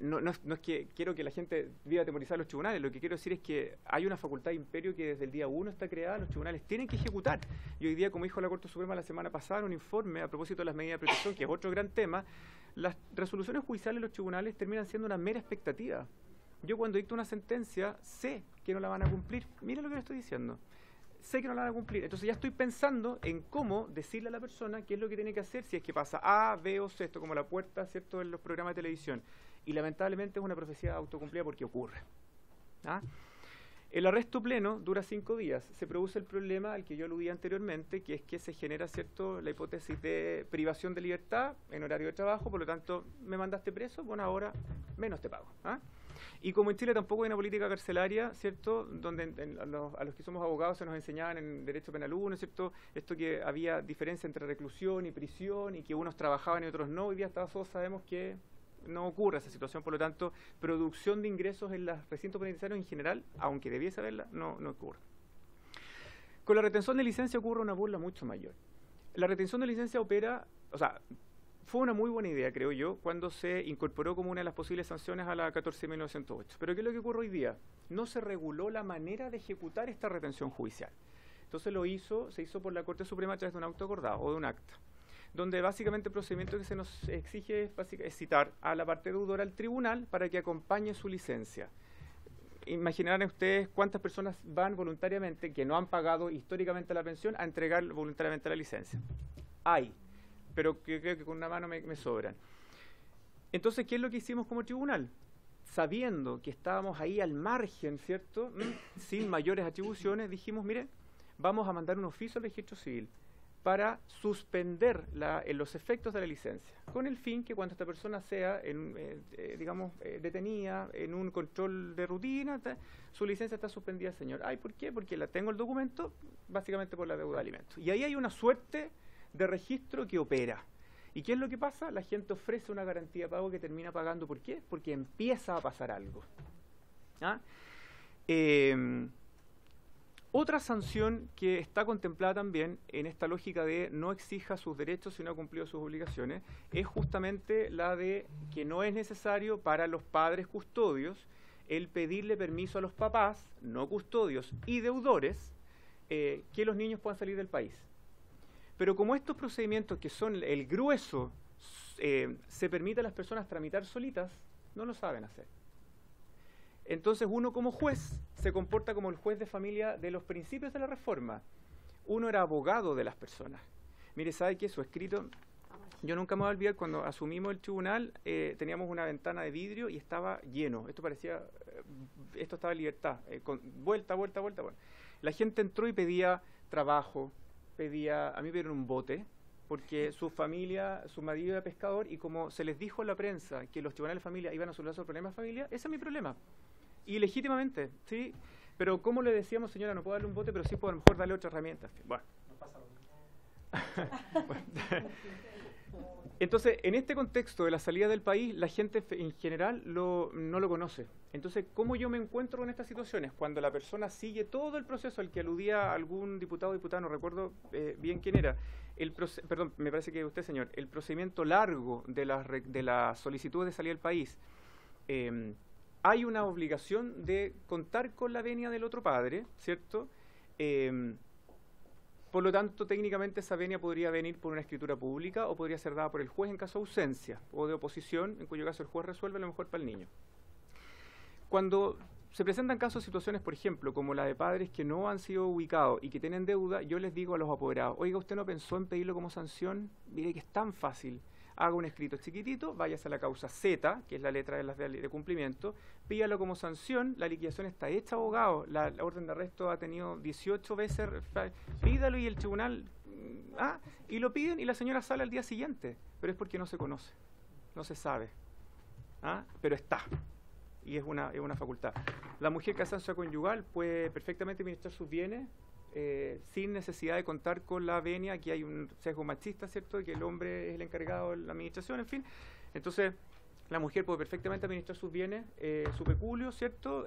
No es que quiero que la gente viva atemorizada en los tribunales, lo que quiero decir es que hay una facultad de imperio que desde el día 1 está creada, los tribunales tienen que ejecutar. Y hoy día, como dijo la Corte Suprema la semana pasada en un informe a propósito de las medidas de protección, que es otro gran tema, las resoluciones judiciales de los tribunales terminan siendo una mera expectativa. Yo cuando dicto una sentencia sé que no la van a cumplir. Miren lo que le estoy diciendo. Sé que no la van a cumplir. Entonces ya estoy pensando en cómo decirle a la persona qué es lo que tiene que hacer si es que pasa A, B o C, esto como la puerta, ¿cierto?, en los programas de televisión. Y lamentablemente es una profecía autocumplida porque ocurre. ¿Ah? El arresto pleno dura 5 días. Se produce el problema al que yo aludí anteriormente, que es que se genera, ¿cierto?, la hipótesis de privación de libertad en horario de trabajo, por lo tanto, me mandaste preso, bueno, ahora menos te pago. ¿Ah? Y como en Chile tampoco hay una política carcelaria, ¿cierto?, donde a los que somos abogados se nos enseñaban en Derecho Penal 1, ¿cierto?, esto que había diferencia entre reclusión y prisión y que unos trabajaban y otros no. Hoy día todos sabemos que no ocurre esa situación, por lo tanto, producción de ingresos en los recintos penitenciarios en general, aunque debiese haberla, no ocurre. Con la retención de licencia ocurre una burla mucho mayor. La retención de licencia opera, o sea, fue una muy buena idea, creo yo, cuando se incorporó como una de las posibles sanciones a la 14.908. Pero ¿qué es lo que ocurre hoy día? No se reguló la manera de ejecutar esta retención judicial. Entonces se hizo por la Corte Suprema a través de un auto acordado o de un acta, donde básicamente el procedimiento que se nos exige es citar a la parte deudora al tribunal para que acompañe su licencia. Imaginarán ustedes cuántas personas van voluntariamente, que no han pagado históricamente la pensión, a entregar voluntariamente la licencia. Hay, pero creo que con una mano me sobran. Entonces, ¿qué es lo que hicimos como tribunal? Sabiendo que estábamos ahí al margen, ¿cierto?, sin mayores atribuciones, dijimos, mire, vamos a mandar un oficio al registro civil para suspender los efectos de la licencia, con el fin que cuando esta persona sea, detenida en un control de rutina, su licencia está suspendida, señor. Ay, ¿por qué? Porque tengo el documento, básicamente por la deuda de alimentos. Y ahí hay una suerte de registro que opera. ¿Y qué es lo que pasa? La gente ofrece una garantía de pago que termina pagando. ¿Por qué? Porque empieza a pasar algo. ¿Ah? Otra sanción que está contemplada también en esta lógica de no exija sus derechos si no ha cumplido sus obligaciones es justamente la de que no es necesario para los padres custodios el pedirle permiso a los papás, no custodios y deudores, que los niños puedan salir del país. Pero como estos procedimientos que son el grueso se permite a las personas tramitar solitas, no lo saben hacer. Entonces uno como juez se comporta como el juez de familia de los principios de la reforma. Uno era abogado de las personas. Mire, ¿sabe qué? Su escrito, yo nunca me voy a olvidar cuando asumimos el tribunal, teníamos una ventana de vidrio y estaba lleno. Esto estaba en libertad, con vuelta. Bueno, la gente entró y pedía trabajo, a mí me dieron un bote, porque su familia, su marido era pescador, y como se les dijo en la prensa que los tribunales de familia iban a solucionar su problema de familia, ese es mi problema. Y legítimamente, ¿sí? Pero como le decíamos, señora, no puedo darle un bote, pero sí puedo a lo mejor darle otra herramienta. Bueno. No pasa lo mismo. Entonces, en este contexto de la salida del país, la gente en general no lo conoce. Entonces, ¿cómo yo me encuentro con estas situaciones? Cuando la persona sigue todo el proceso al que aludía algún diputado o diputada, no recuerdo bien quién era, perdón, me parece que usted, señor, el procedimiento largo de las solicitudes de salida del país, hay una obligación de contar con la venia del otro padre, ¿cierto? Por lo tanto, técnicamente esa venia podría venir por una escritura pública o podría ser dada por el juez en caso de ausencia o de oposición, en cuyo caso el juez resuelve lo mejor para el niño. Cuando se presentan casos, situaciones, por ejemplo, como la de padres que no han sido ubicados y que tienen deuda, yo les digo a los apoderados, oiga, ¿usted no pensó en pedirlo como sanción? Mire que es tan fácil. Haga un escrito chiquitito, váyase a la causa Z, que es la letra de la ley de cumplimiento, pídalo como sanción, la liquidación está hecha, abogado, la orden de arresto ha tenido 18 veces, pídalo y el tribunal, y lo piden y la señora sale al día siguiente, pero es porque no se conoce, no se sabe, pero está, y es una facultad. La mujer casada conyugal puede perfectamente administrar sus bienes, sin necesidad de contar con la venia. Aquí hay un sesgo machista, ¿cierto?, de que el hombre es el encargado de la administración, en fin. Entonces, la mujer puede perfectamente administrar sus bienes, su peculio, ¿cierto?,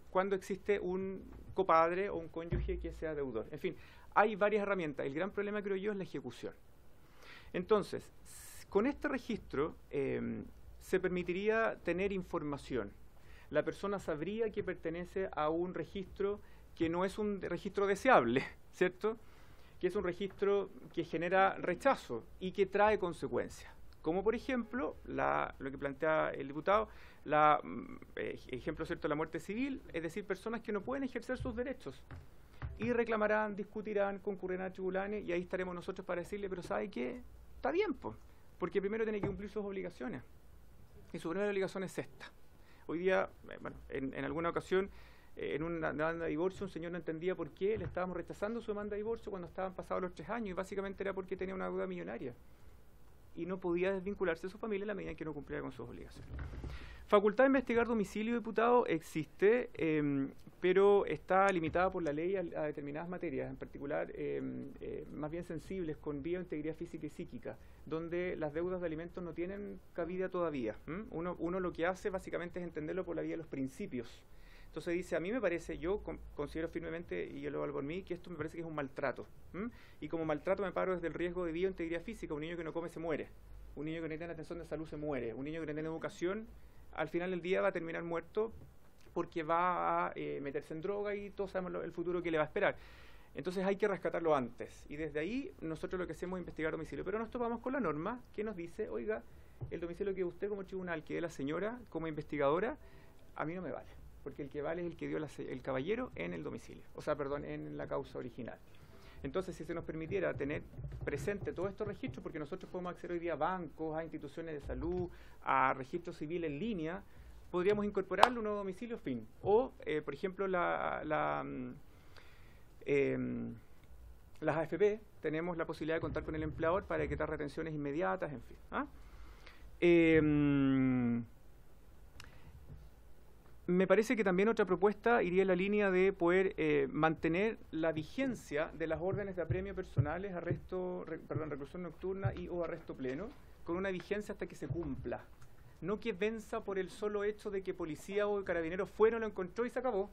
cuando existe un copadre o un cónyuge que sea deudor. En fin, hay varias herramientas. El gran problema, creo yo, es la ejecución. Entonces, con este registro se permitiría tener información. La persona sabría que pertenece a un registro que no es un registro deseable, ¿cierto?, que es un registro que genera rechazo y que trae consecuencias. Como por ejemplo, lo que plantea el diputado, ejemplo, ¿cierto?, la muerte civil, es decir, personas que no pueden ejercer sus derechos y reclamarán, discutirán, concurrirán a tribunales, y ahí estaremos nosotros para decirle, pero ¿sabe qué? Está bien, porque primero tiene que cumplir sus obligaciones, y su primera obligación es esta. Hoy día, bueno, en alguna ocasión, en una demanda de divorcio, un señor no entendía por qué le estábamos rechazando su demanda de divorcio cuando estaban pasados los 3 años, y básicamente era porque tenía una deuda millonaria y no podía desvincularse de su familia en la medida en que no cumplía con sus obligaciones. Facultad de investigar domicilio, diputado, existe, pero está limitada por la ley a determinadas materias, en particular más bien sensibles, con vía de integridad física y psíquica, donde las deudas de alimentos no tienen cabida todavía. Uno lo que hace básicamente es entenderlo por la vía de los principios. Entonces dice, a mí me parece, yo considero firmemente, y yo lo valgo por mí, que esto me parece que es un maltrato. Y como maltrato me paro desde el riesgo de vida o integridad física. Un niño que no come se muere. Un niño que no tiene atención de salud se muere. Un niño que no tiene educación, al final del día va a terminar muerto porque va a meterse en droga, y todos sabemos el futuro que le va a esperar. Entonces hay que rescatarlo antes. Y desde ahí nosotros lo que hacemos es investigar domicilio. Pero nos topamos con la norma que nos dice, oiga, el domicilio que usted como tribunal, que dé la señora como investigadora, a mí no me vale. Porque el que vale es el que dio el caballero en el domicilio, o sea, perdón, en la causa original. Entonces, si se nos permitiera tener presente todos estos registros, porque nosotros podemos acceder hoy día a bancos, a instituciones de salud, a registro civil en línea, podríamos incorporarlo a un nuevo domicilio, fin. O, por ejemplo, las AFP, tenemos la posibilidad de contar con el empleador para decretar retenciones inmediatas, en fin. Me parece que también otra propuesta iría en la línea de poder mantener la vigencia de las órdenes de apremio personales, reclusión nocturna y o arresto pleno, con una vigencia hasta que se cumpla. No que venza por el solo hecho de que policía o carabineros fueron, lo encontró y se acabó.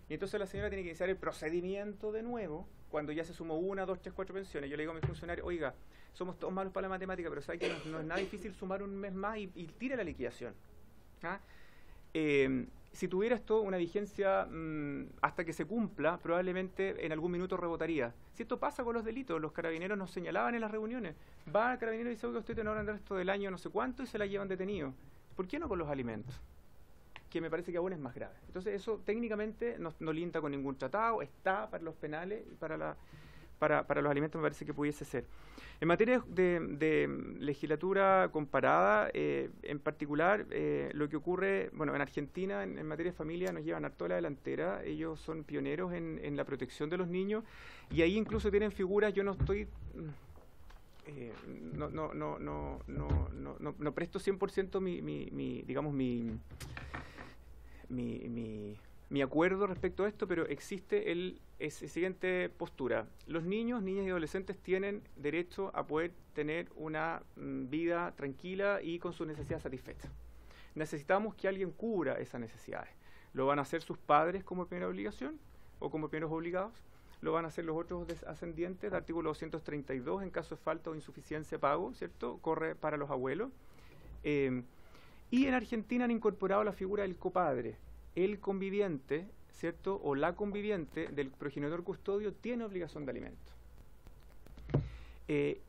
Y entonces la señora tiene que iniciar el procedimiento de nuevo, cuando ya se sumó 1, 2, 3, 4 pensiones. Yo le digo a mi funcionario, oiga, somos todos malos para la matemática, pero sabe que no es nada difícil sumar un mes más y tire la liquidación. Si tuviera esto una vigencia hasta que se cumpla, probablemente en algún minuto rebotaría. Si esto pasa con los delitos, los carabineros nos señalaban en las reuniones. Va el carabinero y dice, oiga, usted tiene una orden de arresto del año no sé cuánto, y se la llevan detenido. ¿Por qué no con los alimentos? Que me parece que aún es más grave. Entonces eso técnicamente no linda con ningún tratado, está para los penales y para los alimentos me parece que pudiese ser. En materia de legislatura comparada, en particular, lo que ocurre, bueno, en Argentina, en materia de familia, nos llevan harto a la delantera. Ellos son pioneros en la protección de los niños, y ahí incluso tienen figuras, yo no estoy no presto 100% mi acuerdo respecto a esto, pero existe esa siguiente postura. Los niños, niñas y adolescentes tienen derecho a poder tener una vida tranquila y con sus necesidades satisfechas. Necesitamos que alguien cubra esas necesidades. ¿Lo van a hacer sus padres como primera obligación o como primeros obligados? ¿Lo van a hacer los otros ascendientes? El artículo 232, en caso de falta o insuficiencia de pago, ¿cierto? Corre para los abuelos. Y en Argentina han incorporado la figura del copadre. El conviviente, ¿cierto? O la conviviente del progenitor custodio tiene obligación de alimento.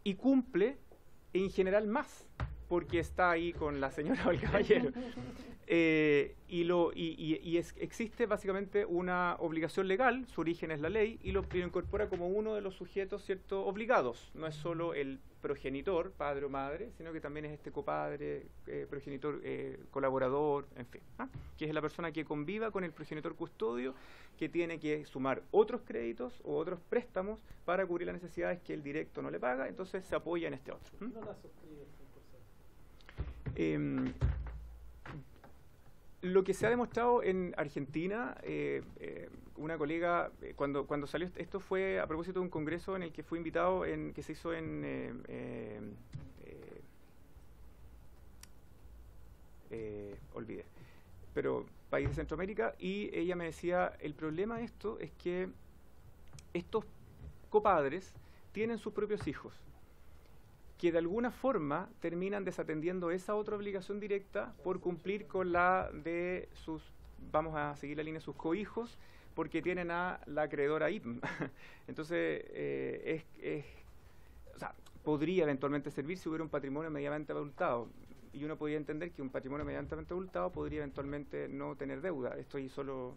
Y cumple, en general, más, porque está ahí con la señora o el caballero. Existe básicamente una obligación legal, su origen es la ley, y lo incorpora como uno de los sujetos, ¿cierto?, obligados. No es solo el progenitor, padre o madre, sino que también es este copadre, progenitor, colaborador, en fin, que es la persona que conviva con el progenitor custodio, que tiene que sumar otros créditos o otros préstamos para cubrir las necesidades que el directo no le paga, entonces se apoya en este otro. Lo que se ha demostrado en Argentina, una colega, cuando salió esto fue a propósito de un congreso en el que fui invitado, que se hizo en olvidé, pero país de Centroamérica, y ella me decía, el problema de esto es que estos copadres tienen sus propios hijos, que de alguna forma terminan desatendiendo esa otra obligación directa por cumplir con la de sus, vamos a seguir la línea, sus cohijos, porque tienen a la acreedora IPM. Entonces, o sea, podría eventualmente servir si hubiera un patrimonio medianamente abultado. Y uno podría entender que un patrimonio medianamente abultado podría eventualmente no tener deuda. Estoy solo,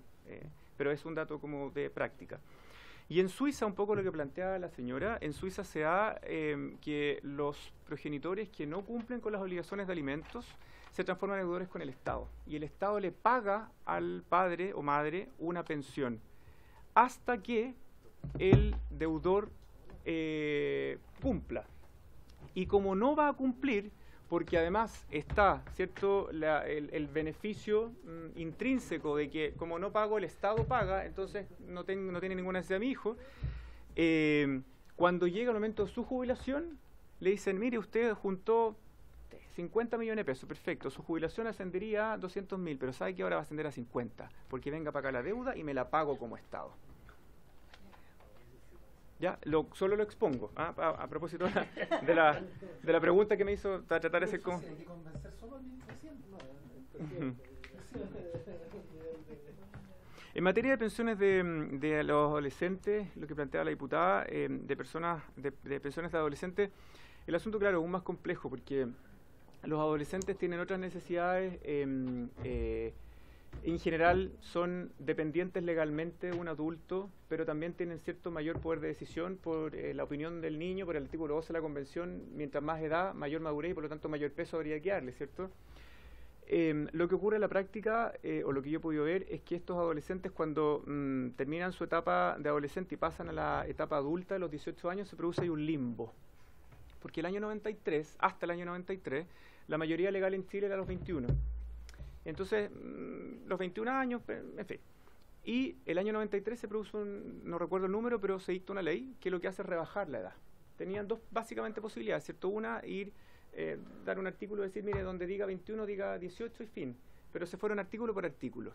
pero es un dato como de práctica. Y en Suiza, un poco lo que planteaba la señora, en Suiza se da que los progenitores que no cumplen con las obligaciones de alimentos se transforman en deudores con el Estado. Y el Estado le paga al padre o madre una pensión hasta que el deudor cumpla. Y como no va a cumplir, porque además está, ¿cierto?, el beneficio intrínseco de que como no pago, el Estado paga, entonces no tiene ninguna necesidad mi hijo. Cuando llega el momento de su jubilación, le dicen, mire, usted juntó 50 millones de pesos, perfecto, su jubilación ascendería a 200.000, pero sabe que ahora va a ascender a 50, porque venga a pagar la deuda y me la pago como Estado. Ya, solo lo expongo, a propósito de la pregunta que me hizo, para tratar de hacer como... En materia de pensiones de los adolescentes, lo que planteaba la diputada, de pensiones de adolescentes, el asunto, claro, es aún más complejo, porque los adolescentes tienen otras necesidades. En general son dependientes legalmente de un adulto, pero también tienen cierto mayor poder de decisión por la opinión del niño, por el artículo 12 de la Convención. Mientras más edad, mayor madurez y por lo tanto mayor peso habría que darle, ¿cierto? Lo que ocurre en la práctica, o lo que yo he podido ver, es que estos adolescentes, cuando terminan su etapa de adolescente y pasan a la etapa adulta de los 18 años, se produce ahí un limbo. Porque el año 93, hasta el año 93, la mayoría legal en Chile era a los 21. Entonces, los 21 años, en fin. Y el año 93 se produjo, no recuerdo el número, pero se dicta una ley que lo que hace es rebajar la edad. Tenían dos, básicamente, posibilidades, ¿cierto? Una, dar un artículo y decir, mire, donde diga 21, diga 18 y fin. Pero se fueron artículo por artículo.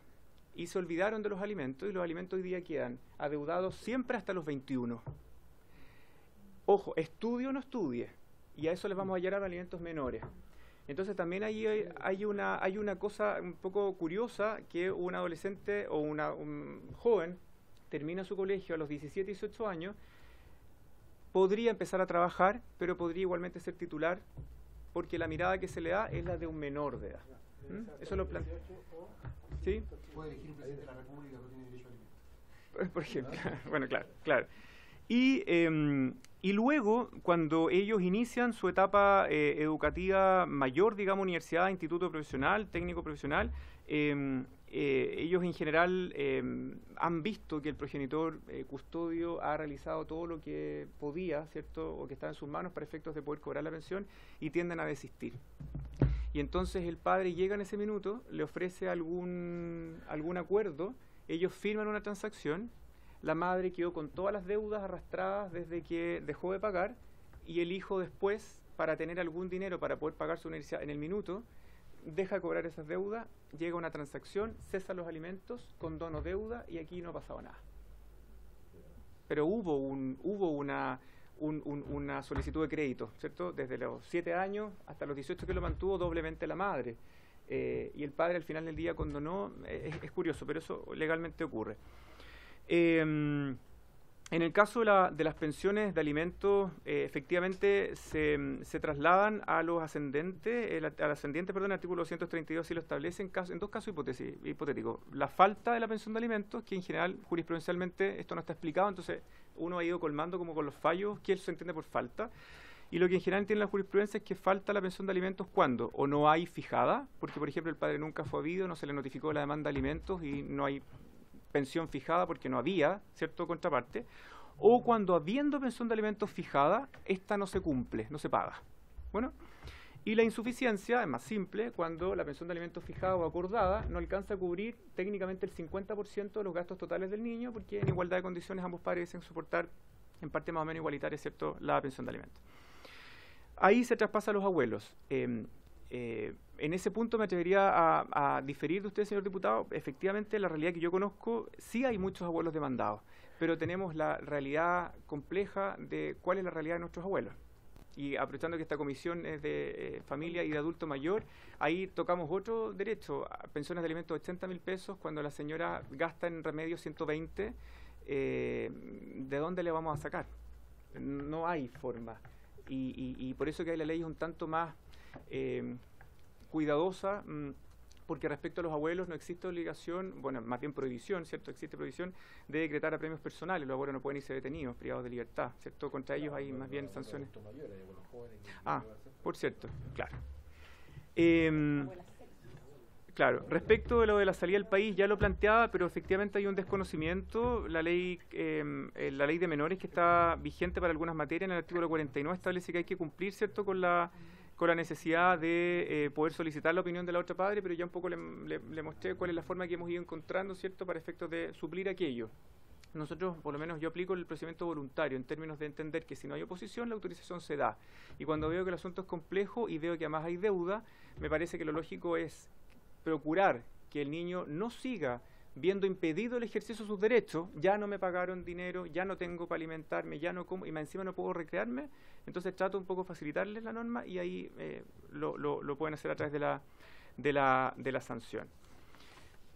Y se olvidaron de los alimentos, y los alimentos hoy día quedan adeudados siempre hasta los 21. Ojo, estudie o no estudie. Y a eso les vamos a hallar a alimentos menores. Entonces también hay una cosa un poco curiosa, que un adolescente o un joven termina su colegio a los 17, 18 años, podría empezar a trabajar, pero podría igualmente ser titular, porque la mirada que se le da es la de un menor de edad. Eso lo plantea. ¿Sí? Puede elegir un presidente de la República, no tiene derecho a alimentos. Por ejemplo, bueno, claro. Y luego, cuando ellos inician su etapa educativa mayor, digamos, universidad, instituto profesional, técnico profesional, ellos en general han visto que el progenitor custodio ha realizado todo lo que podía, ¿cierto?, o que está en sus manos para efectos de poder cobrar la pensión, y tienden a desistir. Y entonces el padre llega en ese minuto, le ofrece algún acuerdo, ellos firman una transacción, la madre quedó con todas las deudas arrastradas desde que dejó de pagar, y el hijo después, para tener algún dinero para poder pagar su universidad en el minuto, deja de cobrar esas deudas, llega una transacción, cesa los alimentos, condono deuda, y aquí no ha pasado nada. Pero hubo una solicitud de crédito, ¿cierto? Desde los 7 años hasta los 18, que lo mantuvo doblemente la madre. Y el padre al final del día condonó. Es curioso, pero eso legalmente ocurre. En el caso de las pensiones de alimentos, efectivamente se trasladan a los ascendentes, al ascendiente, perdón, el artículo 232 sí lo establece en dos casos hipotéticos. La falta de la pensión de alimentos, que en general jurisprudencialmente esto no está explicado, entonces uno ha ido colmando como con los fallos qué se entiende por falta. Y lo que en general tiene la jurisprudencia es que falta la pensión de alimentos cuando o no hay fijada, porque por ejemplo el padre nunca fue habido, no se le notificó la demanda de alimentos y no hay pensión fijada porque no había, ¿cierto?, contraparte, o cuando habiendo pensión de alimentos fijada, esta no se cumple, no se paga. Bueno, y la insuficiencia es más simple, cuando la pensión de alimentos fijada o acordada no alcanza a cubrir técnicamente el 50% de los gastos totales del niño, porque en igualdad de condiciones ambos padres deben soportar en parte más o menos igualitaria, ¿cierto?, la pensión de alimentos. Ahí se traspasa a los abuelos. En ese punto me atrevería a diferir de usted, señor diputado. Efectivamente, la realidad que yo conozco, sí hay muchos abuelos demandados, pero tenemos la realidad compleja de cuál es la realidad de nuestros abuelos. Y aprovechando que esta comisión es de familia y de adulto mayor, ahí tocamos otro derecho, pensiones de alimentos de 80.000 pesos, cuando la señora gasta en remedios 120, ¿de dónde le vamos a sacar? No hay forma. Y por eso que la ley es un tanto más cuidadosa, porque respecto a los abuelos no existe obligación, bueno, más bien prohibición, ¿cierto? Existe prohibición de decretar apremios personales. Los abuelos no pueden irse detenidos, privados de libertad, ¿cierto? Contra ellos hay más bien sanciones. Ah, por cierto, claro. Claro, respecto de lo de la salida del país, ya lo planteaba, pero efectivamente hay un desconocimiento. La ley de menores que está vigente para algunas materias en el artículo 49 establece que hay que cumplir, ¿cierto?, con la necesidad de poder solicitar la opinión de la otra padre, pero ya un poco le mostré cuál es la forma que hemos ido encontrando, ¿cierto?, para efectos de suplir aquello. Nosotros, por lo menos yo aplico el procedimiento voluntario en términos de entender que si no hay oposición, la autorización se da. Y cuando veo que el asunto es complejo y veo que además hay deuda, me parece que lo lógico es procurar que el niño no siga viendo impedido el ejercicio de sus derechos. Ya no me pagaron dinero, ya no tengo para alimentarme, ya no como, y más encima no puedo recrearme. Entonces trato un poco de facilitarles la norma y ahí lo pueden hacer a través de la sanción.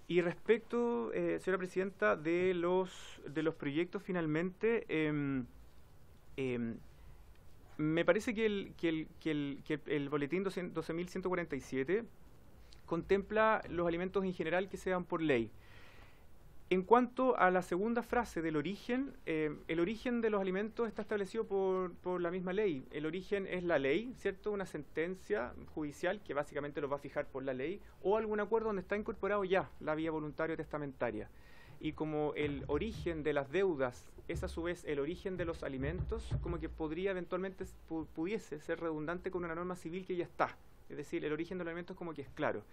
Y respecto, señora presidenta, de los proyectos finalmente, me parece que el boletín 12.147 contempla los alimentos en general que se dan por ley. En cuanto a la segunda frase del origen, el origen de los alimentos está establecido por la misma ley. El origen es la ley, ¿cierto? Una sentencia judicial que básicamente lo va a fijar por la ley, o algún acuerdo donde está incorporado ya la vía voluntaria testamentaria. Y como el origen de las deudas es a su vez el origen de los alimentos, como que podría eventualmente, pudiese ser redundante con una norma civil que ya está. Es decir, el origen de los alimentos como que es claro.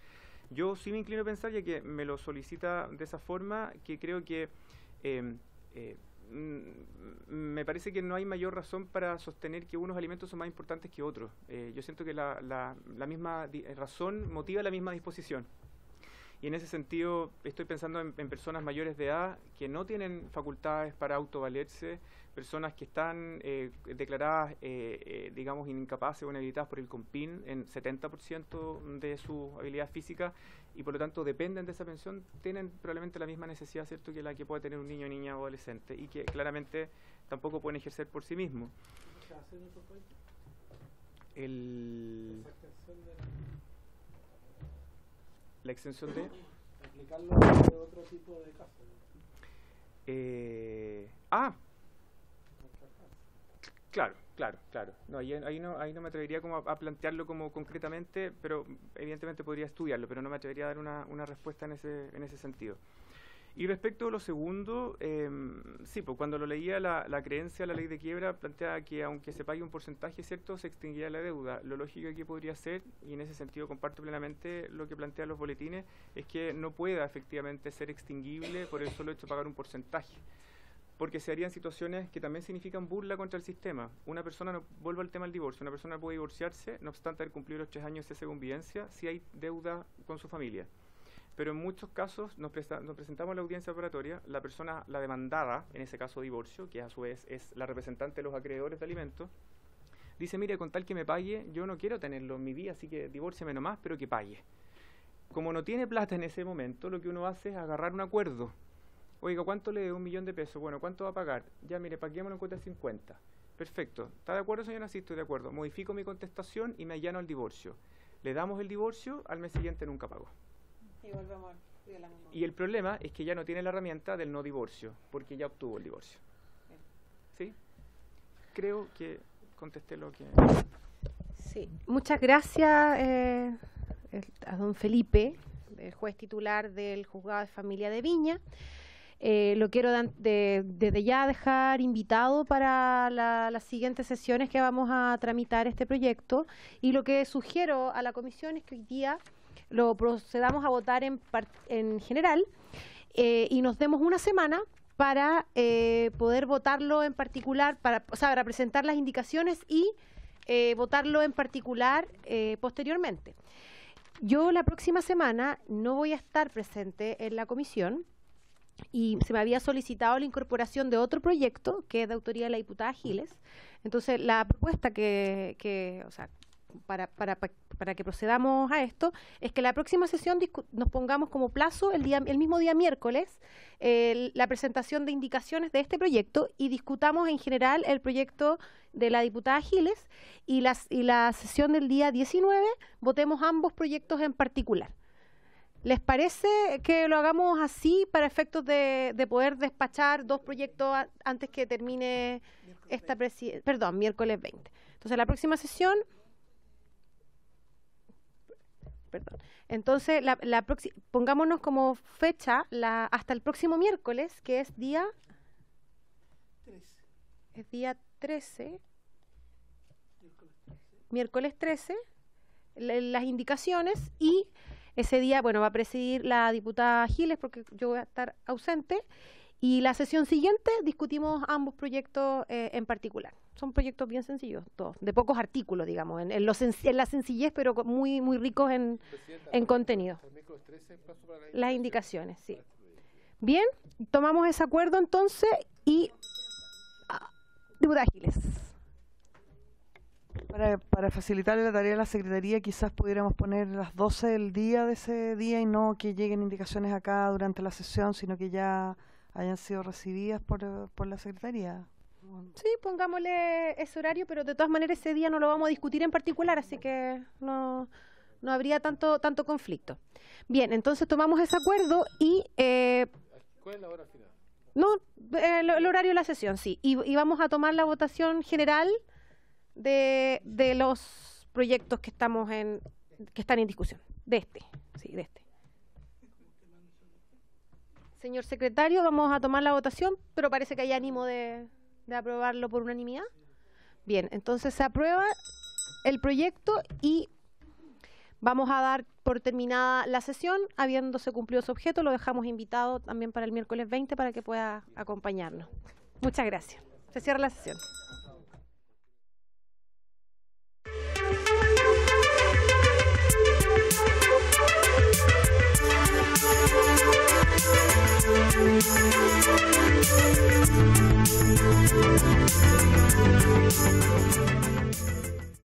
Yo sí me inclino a pensar, ya que me lo solicita de esa forma, que creo que me parece que no hay mayor razón para sostener que unos alimentos son más importantes que otros. Yo siento que la misma razón motiva la misma disposición. Y en ese sentido estoy pensando en personas mayores de edad que no tienen facultades para autovalerse, personas que están declaradas, digamos, incapaces o inhabilitadas por el COMPIN en 70% de su habilidad física y por lo tanto dependen de esa pensión, tienen probablemente la misma necesidad, ¿cierto?, que la que puede tener un niño, niña o adolescente y que claramente tampoco pueden ejercer por sí mismos. La extensión de aplicarlo a otro tipo de casos. Claro. No, ahí no me atrevería como a plantearlo como concretamente, pero evidentemente podría estudiarlo, pero no me atrevería a dar una respuesta en ese sentido. Y respecto a lo segundo, sí, pues cuando lo leía la creencia, la ley de quiebra, plantea que aunque se pague un porcentaje, ¿cierto?, se extinguirá la deuda. Lo lógico aquí podría ser, y en ese sentido comparto plenamente lo que plantean los boletines, es que no pueda efectivamente ser extinguible por el solo hecho de pagar un porcentaje. Porque se harían situaciones que también significan burla contra el sistema. Una persona, vuelvo al tema del divorcio, una persona puede divorciarse, no obstante haber cumplido los 3 años de convivencia, si hay deuda con su familia. Pero en muchos casos nos presentamos a la audiencia preparatoria, la persona, la demandada, en ese caso divorcio, que a su vez es la representante de los acreedores de alimentos, dice, mire, con tal que me pague, yo no quiero tenerlo en mi vida, así que divórciame nomás, pero que pague. Como no tiene plata en ese momento, lo que uno hace es agarrar un acuerdo. Oiga, ¿cuánto le debo? 1.000.000 de pesos. Bueno, ¿cuánto va a pagar? Ya, mire, paguémoslo en cuota de 50. Perfecto. ¿Está de acuerdo, señora? Sí, estoy de acuerdo. Modifico mi contestación y me allano al divorcio. Le damos el divorcio, al mes siguiente nunca pagó. Y volvemos a la misma. Y el problema es que ya no tiene la herramienta del no divorcio, porque ya obtuvo el divorcio. ¿Sí? Creo que contesté lo que... Sí, muchas gracias a don Felipe, el juez titular del Juzgado de Familia de Viña. Lo quiero desde ya dejar invitado para las siguientes sesiones que vamos a tramitar este proyecto, y lo que sugiero a la comisión es que hoy día lo procedamos a votar en general y nos demos una semana para poder votarlo en particular, para presentar las indicaciones y votarlo en particular posteriormente. Yo la próxima semana no voy a estar presente en la comisión, y se me había solicitado la incorporación de otro proyecto que es de autoría de la diputada Giles. Entonces, la propuesta para que procedamos a esto es que la próxima sesión nos pongamos como plazo el mismo día miércoles la presentación de indicaciones de este proyecto, y discutamos en general el proyecto de la diputada Giles, y la sesión del día 19 votemos ambos proyectos en particular. ¿Les parece que lo hagamos así para efectos de poder despachar 2 proyectos antes que termine esta miércoles 20? Entonces, la próxima sesión... Entonces, pongámonos como fecha hasta el próximo miércoles, que es día 13. Miércoles 13, las indicaciones, y ese día, va a presidir la diputada Giles porque yo voy a estar ausente, y la sesión siguiente discutimos ambos proyectos en particular. Son proyectos bien sencillos, todos, de pocos artículos, digamos, en la sencillez, pero muy, muy ricos en contenido. Las indicaciones, sí. Bien, tomamos ese acuerdo entonces, y diputada Giles. Para facilitar la tarea de la Secretaría, quizás pudiéramos poner las 12 del día de ese día, y no que lleguen indicaciones acá durante la sesión, sino que ya hayan sido recibidas por la Secretaría. Sí, pongámosle ese horario, pero de todas maneras ese día no lo vamos a discutir en particular, así que no habría tanto conflicto. Bien, entonces tomamos ese acuerdo y... ¿Cuál es la hora final? No, el horario de la sesión, sí. Y vamos a tomar la votación general de los proyectos que están en discusión. De este. Señor secretario, vamos a tomar la votación, pero parece que hay ánimo de aprobarlo por unanimidad. Bien, entonces se aprueba el proyecto y vamos a dar por terminada la sesión. Habiéndose cumplido su objeto, lo dejamos invitado también para el miércoles 20 para que pueda acompañarnos. Muchas gracias. Se cierra la sesión.